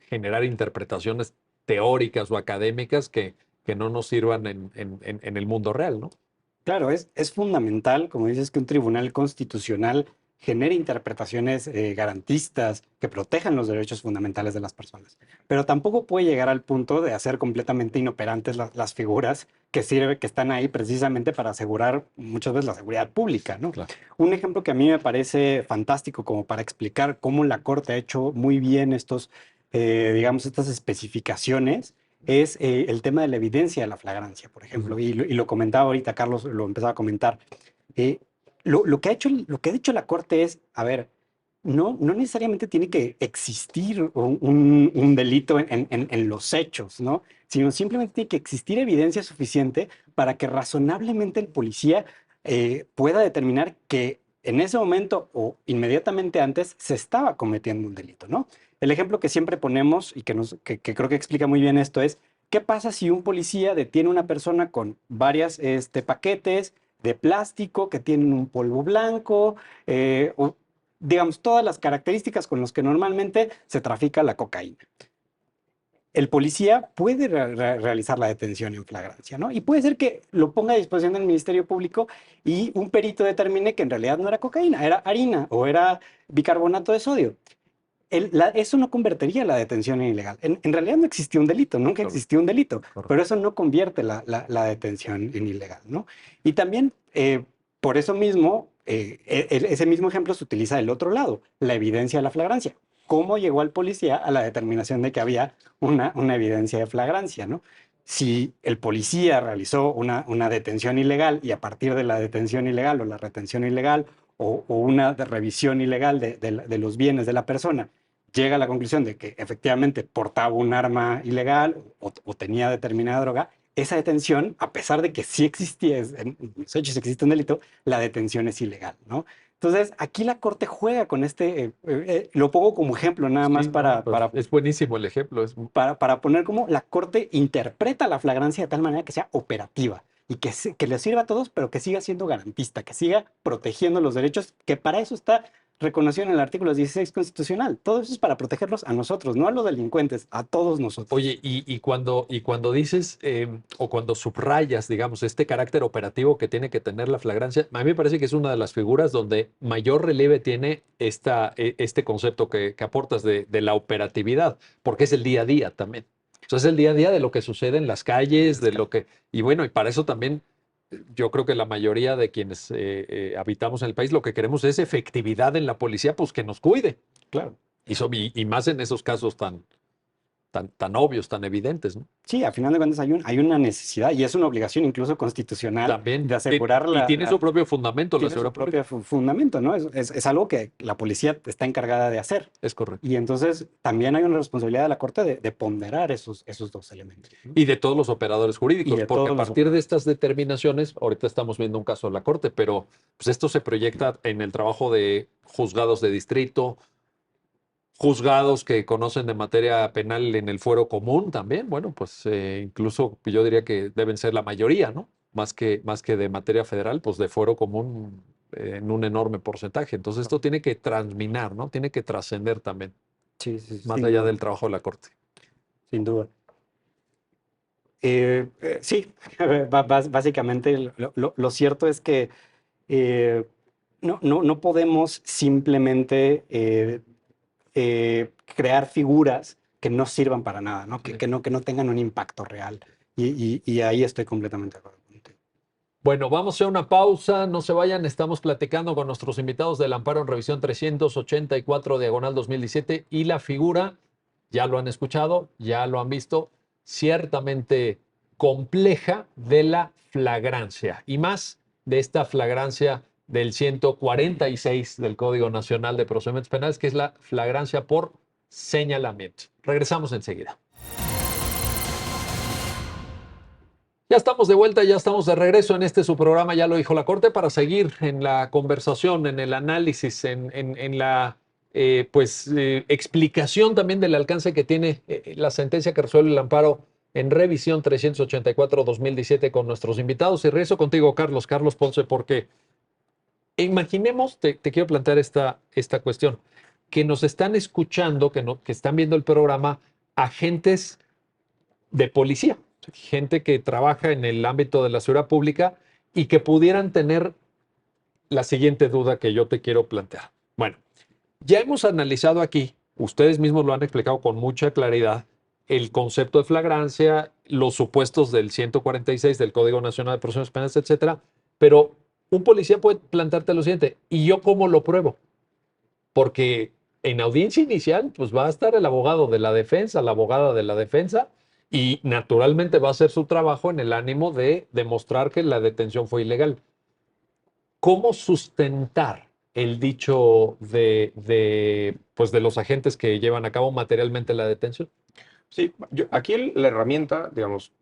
generar interpretaciones teóricas o académicas que no nos sirvan en el mundo real, ¿no? Claro, es fundamental, como dices, que un tribunal constitucional genere interpretaciones garantistas que protejan los derechos fundamentales de las personas. Pero tampoco puede llegar al punto de hacer completamente inoperantes las figuras que están ahí precisamente para asegurar muchas veces la seguridad pública, ¿no? Claro. Un ejemplo que a mí me parece fantástico como para explicar cómo la Corte ha hecho muy bien digamos, estas especificaciones es el tema de la evidencia de la flagrancia, por ejemplo, y lo comentaba ahorita, Carlos lo empezaba a comentar. Eh, lo que ha dicho la Corte es, a ver, no necesariamente tiene que existir un delito en los hechos, ¿no? Sino simplemente tiene que existir evidencia suficiente para que razonablemente el policía pueda determinar que en ese momento o inmediatamente antes se estaba cometiendo un delito, ¿no? El ejemplo que siempre ponemos y que creo que explica muy bien esto es, ¿qué pasa si un policía detiene a una persona con varios paquetes de plástico que tienen un polvo blanco, o digamos todas las características con las que normalmente se trafica la cocaína? El policía puede realizar la detención en flagrancia, ¿no? Y puede ser que lo ponga a disposición del Ministerio Público y un perito determine que en realidad no era cocaína, era harina o era bicarbonato de sodio. Eso no convertiría la detención en ilegal. En realidad no existió un delito, nunca Claro. existió un delito, Correcto. pero eso no convierte la detención en ilegal, ¿no? Y también, por eso mismo, ese mismo ejemplo se utiliza del otro lado, la evidencia de la flagrancia. ¿Cómo llegó al policía a la determinación de que había una evidencia de flagrancia, ¿no? Si el policía realizó una detención ilegal y a partir de la detención ilegal o la retención ilegal o una revisión ilegal de los bienes de la persona, llega a la conclusión de que efectivamente portaba un arma ilegal o tenía determinada droga, esa detención, a pesar de que sí existía, en los hechos existe un delito, la detención es ilegal, ¿no? Entonces, aquí la Corte juega con lo pongo como ejemplo nada más Sí, no, pues, es buenísimo el ejemplo. para poner cómo la Corte interpreta la flagrancia de tal manera que sea operativa y que le sirva a todos, pero que siga siendo garantista, que siga protegiendo los derechos, que para eso está reconocido en el artículo 16 constitucional. Todo eso es para protegerlos a nosotros, no a los delincuentes, a todos nosotros. Oye, y cuando dices o cuando subrayas, digamos, este carácter operativo que tiene que tener la flagrancia, a mí me parece que es una de las figuras donde mayor relieve tiene este concepto que aportas de la operatividad, porque es el día a día también. O sea, es el día a día de lo que sucede en las calles, de lo que... Y bueno, y para eso también yo creo que la mayoría de quienes habitamos en el país lo que queremos es efectividad en la policía, pues que nos cuide. Claro. Y más en esos casos tan obvios, tan evidentes, ¿no? Sí, a final de cuentas hay una necesidad y es una obligación incluso constitucional También. de asegurar Y tiene su propio fundamento la tiene su seguridad pública. propio fundamento, ¿no? Es algo que la policía está encargada de hacer. Es correcto. Y entonces también hay una responsabilidad de la Corte de ponderar esos dos elementos, ¿no? Y de todos los operadores Y jurídicos, de porque todos a los partir de estas determinaciones, ahorita estamos viendo un caso de la Corte, pero pues esto se proyecta en el trabajo de juzgados de distrito, juzgados que conocen de materia penal en el fuero común también. Bueno, pues incluso yo diría que deben ser la mayoría, ¿no? Más que de materia federal, pues de fuero común en un enorme porcentaje. Entonces esto tiene que transminar, ¿no? Tiene que trascender también, Sí, sí, más sin allá duda, del trabajo de la Corte. sin duda. Sí, básicamente lo cierto es que eh, no podemos simplemente crear figuras que no sirvan para nada, ¿no? Que no tengan un impacto real. Y ahí estoy completamente de acuerdo contigo. Bueno, vamos a hacer una pausa, no se vayan, estamos platicando con nuestros invitados del Amparo en Revisión 384 Diagonal 2017 y la figura, ya lo han escuchado, ya lo han visto, ciertamente compleja de la flagrancia y más de esta flagrancia del 146 del Código Nacional de Procedimientos Penales, que es la flagrancia por señalamiento. Regresamos enseguida. Ya estamos de vuelta, ya estamos de regreso en este su programa, ya lo dijo la Corte, para seguir en la conversación, en el análisis, en la explicación también del alcance que tiene la sentencia que resuelve el amparo en revisión 384-2017 con nuestros invitados. Y regreso contigo, Carlos Ponce, porque imaginemos, te quiero plantear esta cuestión, que nos están escuchando, que están viendo el programa, agentes de policía, gente que trabaja en el ámbito de la seguridad pública y que pudieran tener la siguiente duda que yo te quiero plantear. Bueno, ya hemos analizado aquí, ustedes mismos lo han explicado con mucha claridad, el concepto de flagrancia, los supuestos del 146 del Código Nacional de Procedimientos Penales, etcétera, pero un policía puede plantearte lo siguiente: ¿y yo cómo lo pruebo? Porque en audiencia inicial, pues va a estar el abogado de la defensa, la abogada de la defensa, y naturalmente va a hacer su trabajo en el ánimo de demostrar que la detención fue ilegal. ¿Cómo sustentar el dicho de los agentes que llevan a cabo materialmente la detención? Sí, aquí la herramienta, digamos,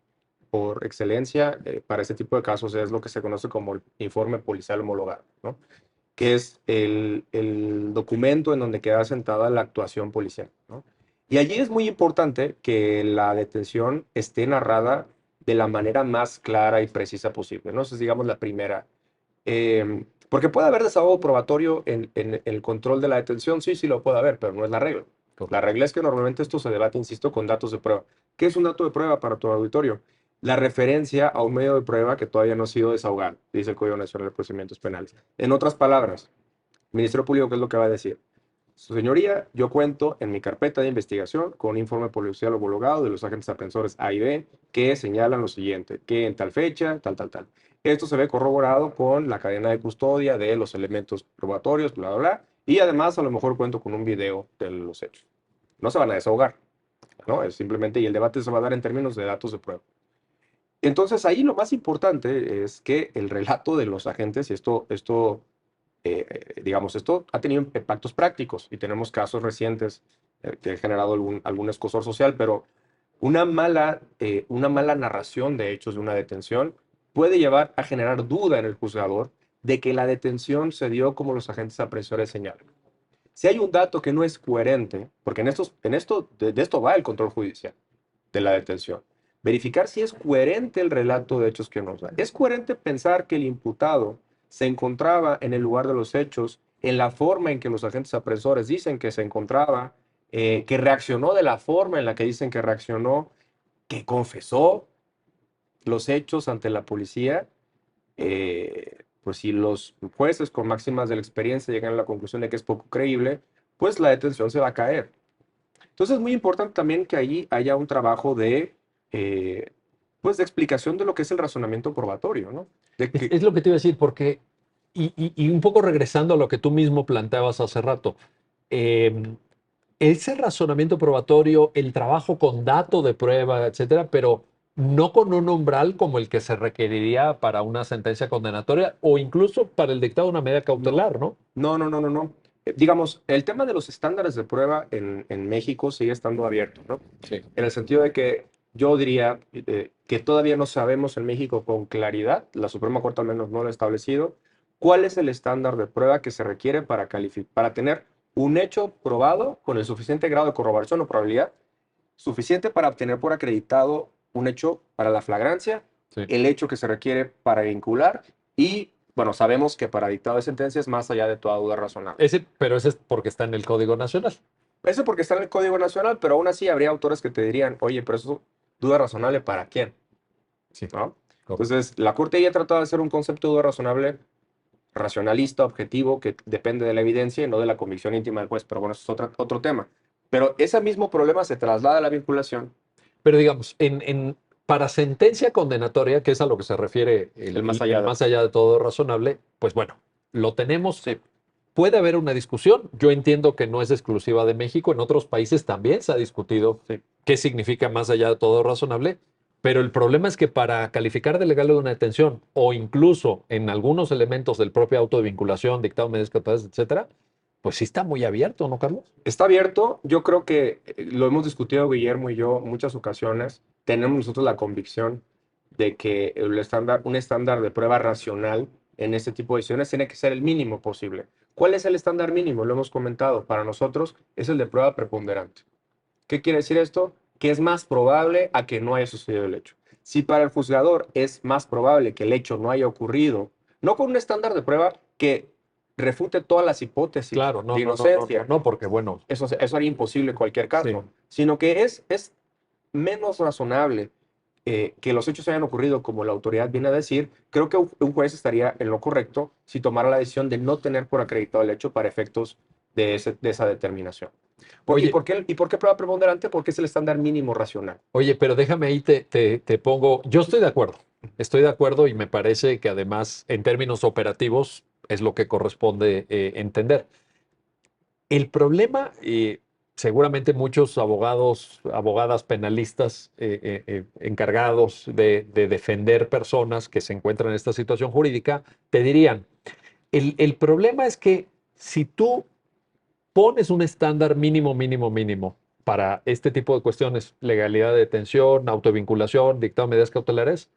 por excelencia para este tipo de casos es lo que se conoce como el informe policial homologado, ¿no? Que es el documento en donde queda sentada la actuación policial, ¿no? Y allí es muy importante que la detención esté narrada de la manera más clara y precisa posible, ¿no? Esa es, digamos, la primera. Porque puede haber desahogo probatorio en el control de la detención, sí, sí lo puede haber, pero no es la regla. La regla es que normalmente esto se debate, insisto, con datos de prueba. ¿Qué es un dato de prueba para tu auditorio? La referencia a un medio de prueba que todavía no ha sido desahogado, dice el Código Nacional de Procedimientos Penales. En otras palabras, el Ministerio Público, ¿qué es lo que va a decir? Su señoría, yo cuento en mi carpeta de investigación con un informe policial homologado de los agentes aprensores A y B que señalan lo siguiente, que en tal fecha, tal. Esto se ve corroborado con la cadena de custodia de los elementos probatorios, bla, bla, bla, y además a lo mejor cuento con un video de los hechos. No se van a desahogar, ¿no? Es simplemente, y el debate se va a dar en términos de datos de prueba. Entonces ahí lo más importante es que el relato de los agentes, y digamos, esto ha tenido impactos prácticos y tenemos casos recientes que han generado algún escozor social, pero una mala narración de hechos de una detención puede llevar a generar duda en el juzgador de que la detención se dio como los agentes apresores señalan. Si hay un dato que no es coherente, porque de esto va el control judicial de la detención, verificar si es coherente el relato de hechos que nos da. ¿Es coherente pensar que el imputado se encontraba en el lugar de los hechos, en la forma en que los agentes apresores dicen que se encontraba, que reaccionó de la forma en la que dicen que reaccionó, que confesó los hechos ante la policía? Pues si los jueces con máximas de la experiencia llegan a la conclusión de que es poco creíble, pues la detención se va a caer. Entonces es muy importante también que allí haya un trabajo pues de explicación de lo que es el razonamiento probatorio, ¿no? Es lo que te iba a decir, porque, y un poco regresando a lo que tú mismo planteabas hace rato, ese razonamiento probatorio, el trabajo con dato de prueba, etcétera, pero no con un umbral como el que se requeriría para una sentencia condenatoria o incluso para el dictado de una medida cautelar, ¿no? No. Digamos, el tema de los estándares de prueba en México sigue estando abierto, ¿no? Sí. En el sentido de que yo diría que todavía no sabemos en México con claridad, la Suprema Corte al menos no lo ha establecido, cuál es el estándar de prueba que se requiere para tener un hecho probado con el suficiente grado de corroboración o probabilidad suficiente para obtener por acreditado un hecho para la flagrancia, Sí. el hecho que se requiere para vincular y, bueno, sabemos que para dictado de sentencia es más allá de toda duda razonable. Pero ese es porque está en el Código Nacional. Eso porque está en el Código Nacional, pero aún así habría autores que te dirían, oye, pero eso duda razonable ¿para quién? Sí. ¿No? Entonces, la Corte ya ha tratado de hacer un concepto de duda razonable racionalista, objetivo, que depende de la evidencia y no de la convicción íntima del juez, pero bueno, eso es otro tema. Pero ese mismo problema se traslada a la vinculación. Pero digamos, para sentencia condenatoria, que es a lo que se refiere el más allá de todo razonable, pues bueno, lo tenemos. Sí. Puede haber una discusión. Yo entiendo que no es exclusiva de México. En otros países también se ha discutido qué significa más allá de todo razonable. Pero el problema es que para calificar de legal de una detención o incluso en algunos elementos del propio auto de vinculación, dictado de medidas cautelares, etcétera, pues sí está muy abierto, ¿no, Carlos? Está abierto. Yo creo que lo hemos discutido Guillermo y yo en muchas ocasiones. Tenemos nosotros la convicción de que un estándar de prueba racional en este tipo de decisiones tiene que ser el mínimo posible. ¿Cuál es el estándar mínimo? Lo hemos comentado. Para nosotros es el de prueba preponderante. ¿Qué quiere decir esto? Que es más probable a que no haya sucedido el hecho. Si para el juzgador es más probable que el hecho no haya ocurrido, no con un estándar de prueba que refute todas las hipótesis Claro, de no, no, no, no, inocencia, no, no, porque bueno, eso haría imposible en cualquier caso, sí. sino que es menos razonable que los hechos hayan ocurrido como la autoridad viene a decir. Creo que un juez estaría en lo correcto si tomara la decisión de no tener por acreditado el hecho para efectos de esa determinación. Oye, ¿Y por qué prueba preponderante? Porque es el estándar mínimo racional. oye, pero déjame ahí te pongo, yo estoy de acuerdo y me parece que además en términos operativos es lo que corresponde entender. El problema, seguramente muchos abogados, abogadas penalistas encargados de defender personas que se encuentran en esta situación jurídica, te dirían, el problema es que si tú pones un estándar mínimo, mínimo, mínimo para este tipo de cuestiones, legalidad de detención, autovinculación, dictado de medidas cautelares,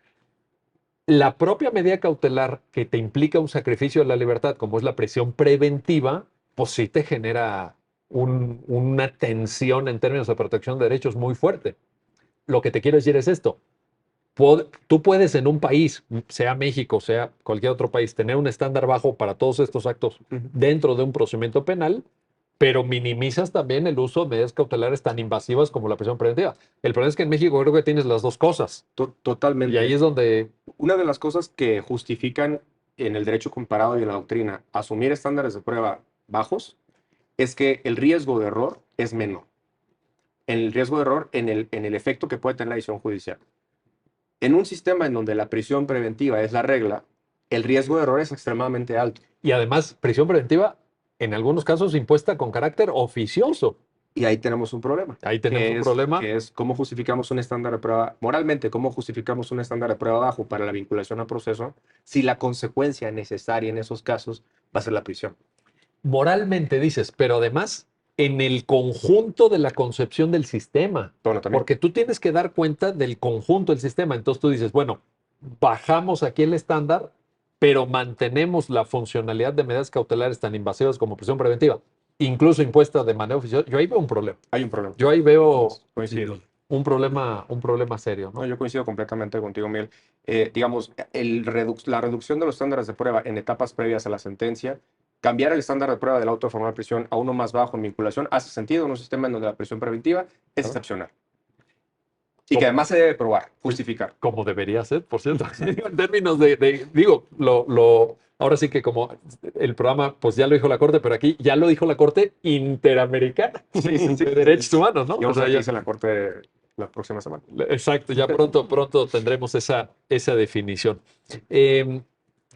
la propia medida cautelar que te implica un sacrificio de la libertad, como es la prisión preventiva, pues sí te genera una tensión en términos de protección de derechos muy fuerte. Lo que te quiero decir es esto. Tú puedes en un país, sea México, sea cualquier otro país, tener un estándar bajo para todos estos actos dentro de un procedimiento penal, pero minimizas también el uso de medidas cautelares tan invasivas como la prisión preventiva. El problema es que en México creo que tienes las dos cosas. Totalmente. Y ahí es donde... Una de las cosas que justifican en el derecho comparado y en la doctrina asumir estándares de prueba bajos es que el riesgo de error es menor. El riesgo de error en el efecto que puede tener la decisión judicial. En un sistema en donde la prisión preventiva es la regla, el riesgo de error es extremadamente alto. Y además, prisión preventiva, en algunos casos impuesta con carácter oficioso. Y ahí tenemos un problema. Ahí tenemos un problema. Que es cómo justificamos un estándar de prueba, moralmente, cómo justificamos un estándar de prueba bajo para la vinculación a proceso si la consecuencia necesaria en esos casos va a ser la prisión. Moralmente dices, pero además en el conjunto de la concepción del sistema. Bueno, también. Porque tú tienes que dar cuenta del conjunto del sistema. Entonces tú dices, bueno, bajamos aquí el estándar, pero mantenemos la funcionalidad de medidas cautelares tan invasivas como prisión preventiva, incluso impuesta de manera oficial. Yo ahí veo un problema. Hay un problema. Yo ahí veo Coincido. un problema serio, ¿no? No, yo coincido completamente contigo, Miguel. Digamos, la reducción de los estándares de prueba en etapas previas a la sentencia, cambiar el estándar de prueba del auto de formal prisión a uno más bajo en vinculación, hace sentido en un sistema en donde la prisión preventiva es excepcional. Y que además se debe probar, justificar. Como debería ser, por cierto. En términos ahora sí que como el programa, pues ya lo dijo la Corte, pero aquí ya lo dijo la Corte Interamericana de Derechos Humanos, ¿no? Y vamos O sea, a ver qué ya- dice la Corte la próxima semana. exacto, ya pronto tendremos esa definición.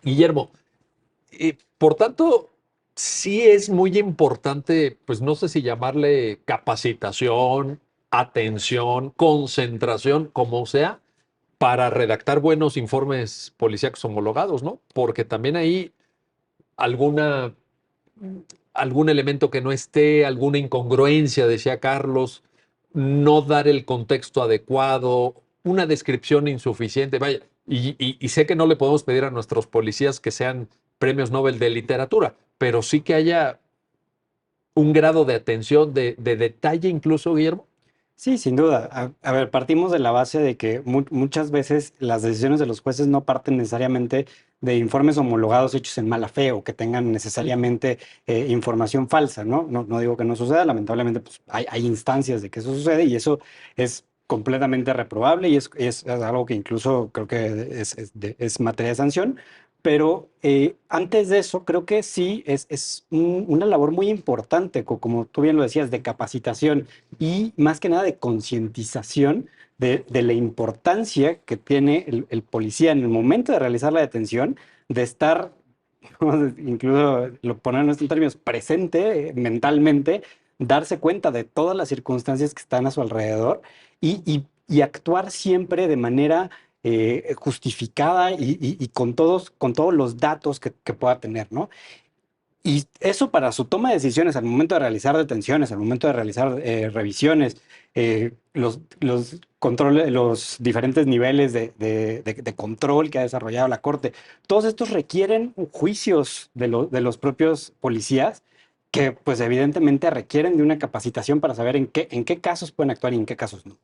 Guillermo, por tanto, sí es muy importante, pues no sé si llamarle capacitación, atención, concentración, como sea, para redactar buenos informes policíacos homologados, ¿no? Porque también hay alguna, algún elemento que no esté, alguna incongruencia, decía Carlos, no dar el contexto adecuado, una descripción insuficiente, vaya, y sé que no le podemos pedir a nuestros policías que sean premios Nobel de literatura, pero sí que haya un grado de atención, de detalle incluso, Guillermo. Sí, sin duda. A ver, partimos de la base de que muchas veces las decisiones de los jueces no parten necesariamente de informes homologados hechos en mala fe o que tengan necesariamente información falsa, ¿no? No digo que no suceda, lamentablemente pues, hay instancias de que eso sucede y eso es completamente reprobable y es algo que incluso creo que es materia de sanción. Pero antes de eso, creo que sí es una labor muy importante, como tú bien lo decías, de capacitación y más que nada de concientización de la importancia que tiene el policía en el momento de realizar la detención, de estar, incluso lo ponerlo en términos, presente mentalmente, darse cuenta de todas las circunstancias que están a su alrededor y y actuar siempre de manera justificada y con todos los datos que pueda tener, ¿no? Y eso para su toma de decisiones al momento de realizar detenciones, al momento de realizar revisiones, los controles, los diferentes niveles de control que ha desarrollado la Corte, todos estos requieren juicios de los propios policías que pues evidentemente requieren de una capacitación para saber en qué casos pueden actuar y en qué casos no.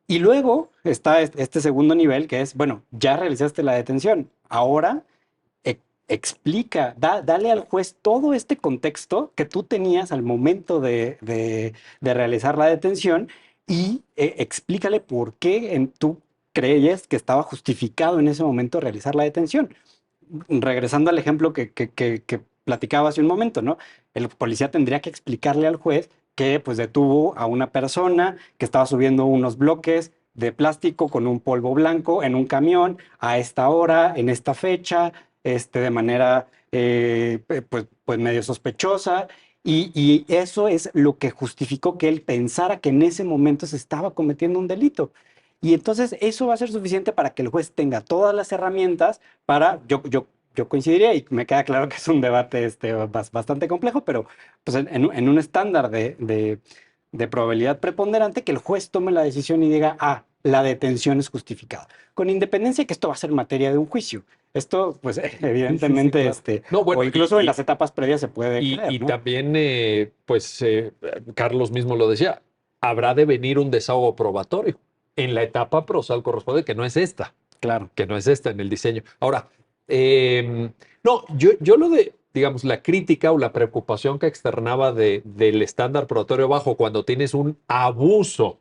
Y luego está este segundo nivel que es, bueno, ya realizaste la detención, ahora explica, dale al juez todo este contexto que tú tenías al momento de realizar la detención y explícale por qué tú creías que estaba justificado en ese momento realizar la detención. Regresando al ejemplo que platicaba hace un momento, ¿no? El policía tendría que explicarle al juez que pues detuvo a una persona que estaba subiendo unos bloques de plástico con un polvo blanco en un camión a esta hora, en esta fecha, de manera pues medio sospechosa. Y eso es lo que justificó que él pensara que en ese momento se estaba cometiendo un delito. Y entonces eso va a ser suficiente para que el juez tenga todas las herramientas para, yo coincidiría y me queda claro que es un debate bastante complejo, pero pues en un estándar de probabilidad preponderante que el juez tome la decisión y diga, ah, la detención es justificada. Con independencia de que esto va a ser materia de un juicio. Esto, pues, Sí, sí, sí, evidentemente, claro. No, bueno, o incluso en las etapas previas se puede creer, y ¿no? también, pues, Carlos mismo lo decía, habrá de venir un desahogo probatorio en la etapa procesal correspondiente, Claro. que no es esta en el diseño. Ahora, no, yo lo de, digamos, la crítica o la preocupación que externaba del estándar probatorio bajo cuando tienes un abuso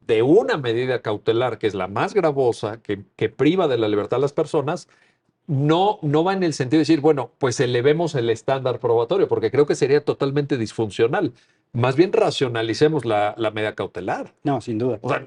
de una medida cautelar, que es la más gravosa, que priva de la libertad a las personas, no va en el sentido de decir, bueno, pues elevemos el estándar probatorio, porque creo que sería totalmente disfuncional. Más bien racionalicemos la medida cautelar. No, sin duda. O sea,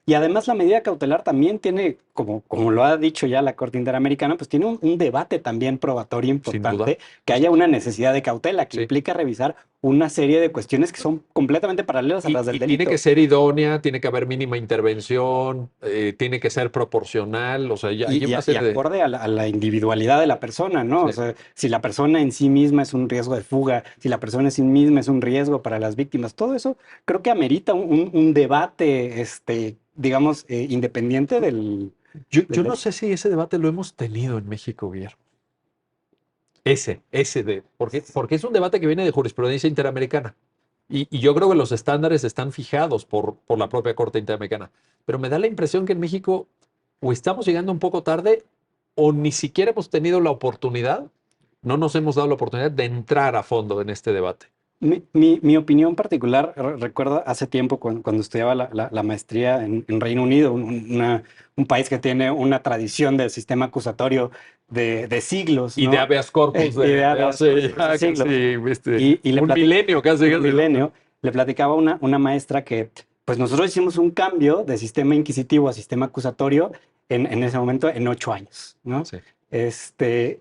Y además la medida cautelar también tiene, como lo ha dicho ya la Corte Interamericana, pues tiene un debate también probatorio sin duda. importante, que haya una necesidad de cautela, que Sí. implica revisar una serie de cuestiones que son completamente paralelas a las del Y tiene delito. que ser idónea, tiene que haber mínima intervención, tiene que ser proporcional, o sea, ya hay una Y serie de... acorde a la individualidad de la persona, ¿no? O Sí. sea, si la persona en sí misma es un riesgo de fuga, si la persona en sí misma es un riesgo para las víctimas, todo eso creo que amerita un debate, digamos, independiente Yo no sé si ese debate lo hemos tenido en México, Guillermo. Porque es un debate que viene de jurisprudencia interamericana. Y yo creo que los estándares están fijados por la propia Corte Interamericana. Pero me da la impresión que en México o estamos llegando un poco tarde o ni siquiera hemos tenido la oportunidad, no nos hemos dado la oportunidad de entrar a fondo en este debate. Mi opinión particular, recuerdo hace tiempo cuando estudiaba la maestría en Reino Unido, un país que tiene una tradición del sistema acusatorio de siglos, Y de ¿no? habeas corpus Y de de habeas hace corpus de ya casi siglos. un milenio casi. Un milenio, le platicaba una maestra que, pues nosotros hicimos un cambio de sistema inquisitivo a sistema acusatorio en ese momento en 8 años, ¿no? Sí,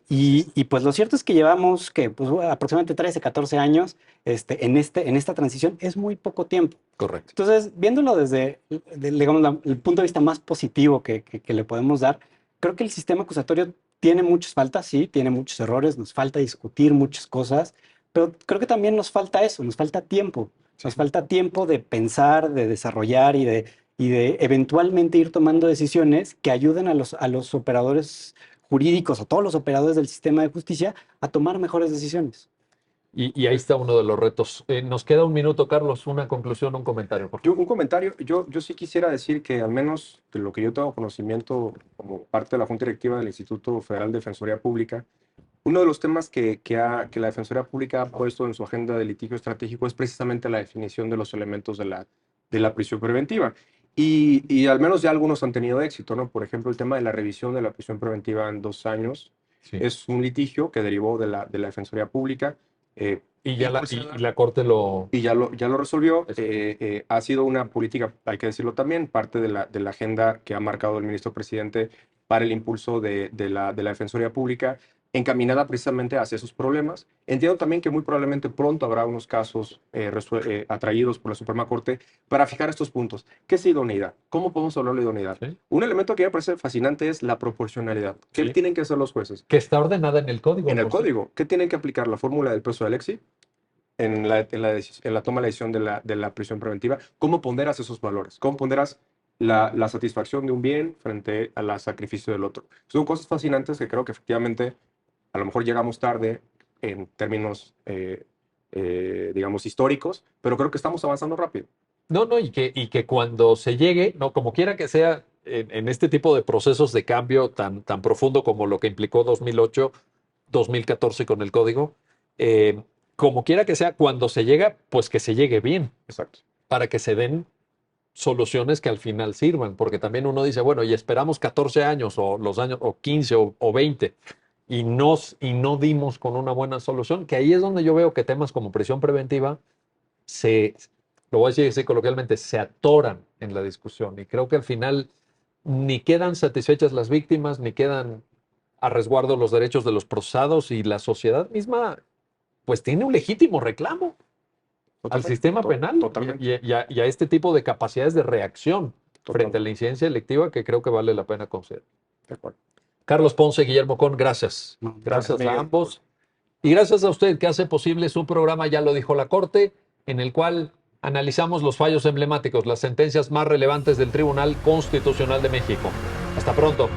Y pues lo cierto es que llevamos que pues, aproximadamente 13, 14 años en esta transición, es muy poco tiempo. correcto. Entonces, viéndolo desde, digamos, el punto de vista más positivo que le podemos dar, creo que el sistema acusatorio tiene muchas faltas, sí, tiene muchos errores, nos falta discutir muchas cosas, pero creo que también nos falta eso, nos falta tiempo. Sí. Nos falta tiempo de pensar, de desarrollar y de eventualmente ir tomando decisiones que ayuden a los operadores jurídicos, a todos los operadores del sistema de justicia, a tomar mejores decisiones. Y ahí está uno de los retos. Nos queda un minuto, Carlos, una conclusión, un comentario, por favor. Un comentario, yo sí quisiera decir que al menos de lo que yo tengo conocimiento como parte de la Junta Directiva del Instituto Federal de Defensoría Pública, uno de los temas que la Defensoría Pública ha puesto en su agenda de litigio estratégico es precisamente la definición de los elementos de la prisión preventiva. Y al menos ya algunos han tenido éxito, ¿no? Por ejemplo, el tema de la revisión de la prisión preventiva en 2 años Sí. es un litigio que derivó de la Defensoría Pública. Y ya la Corte lo... Y ya lo resolvió. Eso. Ha sido una política, hay que decirlo también, parte de la agenda que ha marcado el ministro presidente para el impulso de la Defensoría Pública. encaminada precisamente hacia esos problemas. Entiendo también que muy probablemente pronto habrá unos casos atraídos por la Suprema Corte para fijar estos puntos. ¿Qué es idoneidad? ¿Cómo podemos hablar de idoneidad? Sí. Un elemento que me parece fascinante es la proporcionalidad. ¿Qué Sí. tienen que hacer los jueces? Que está ordenada en el código. En el por cierto. código, ¿qué tienen que aplicar? La fórmula del peso de Alexi en la toma de la decisión de la prisión preventiva. ¿Cómo ponderas esos valores? ¿Cómo ponderas la satisfacción de un bien frente al sacrificio del otro? Son cosas fascinantes que creo que efectivamente a lo mejor llegamos tarde en términos, digamos, históricos, pero creo que estamos avanzando rápido. No, no, y que cuando se llegue, no, como quiera que sea, en este tipo de procesos de cambio tan profundo como lo que implicó 2008, 2014 con el código, como quiera que sea, cuando se llega, pues que se llegue bien, Exacto. para que se den soluciones que al final sirvan, porque también uno dice, bueno, y esperamos 14 años o los años, o 15 o 20, y no dimos con una buena solución, que ahí es donde yo veo que temas como prisión preventiva se, lo voy a decir así coloquialmente, se atoran en la discusión. Y creo que al final ni quedan satisfechas las víctimas, ni quedan a resguardo los derechos de los procesados, y la sociedad misma, pues tiene un legítimo reclamo al Totalmente, sistema penal totalmente. y a este tipo de capacidades de reacción frente a Totalmente. la incidencia delictiva que creo que vale la pena considerar. De acuerdo. Carlos Ponce, Guillermo Con, gracias. No, Gracias a Miguel. ambos. Y gracias a usted que hace posible su programa, ya lo dijo la Corte, en el cual analizamos los fallos emblemáticos, las sentencias más relevantes del Tribunal Constitucional de México. Hasta pronto.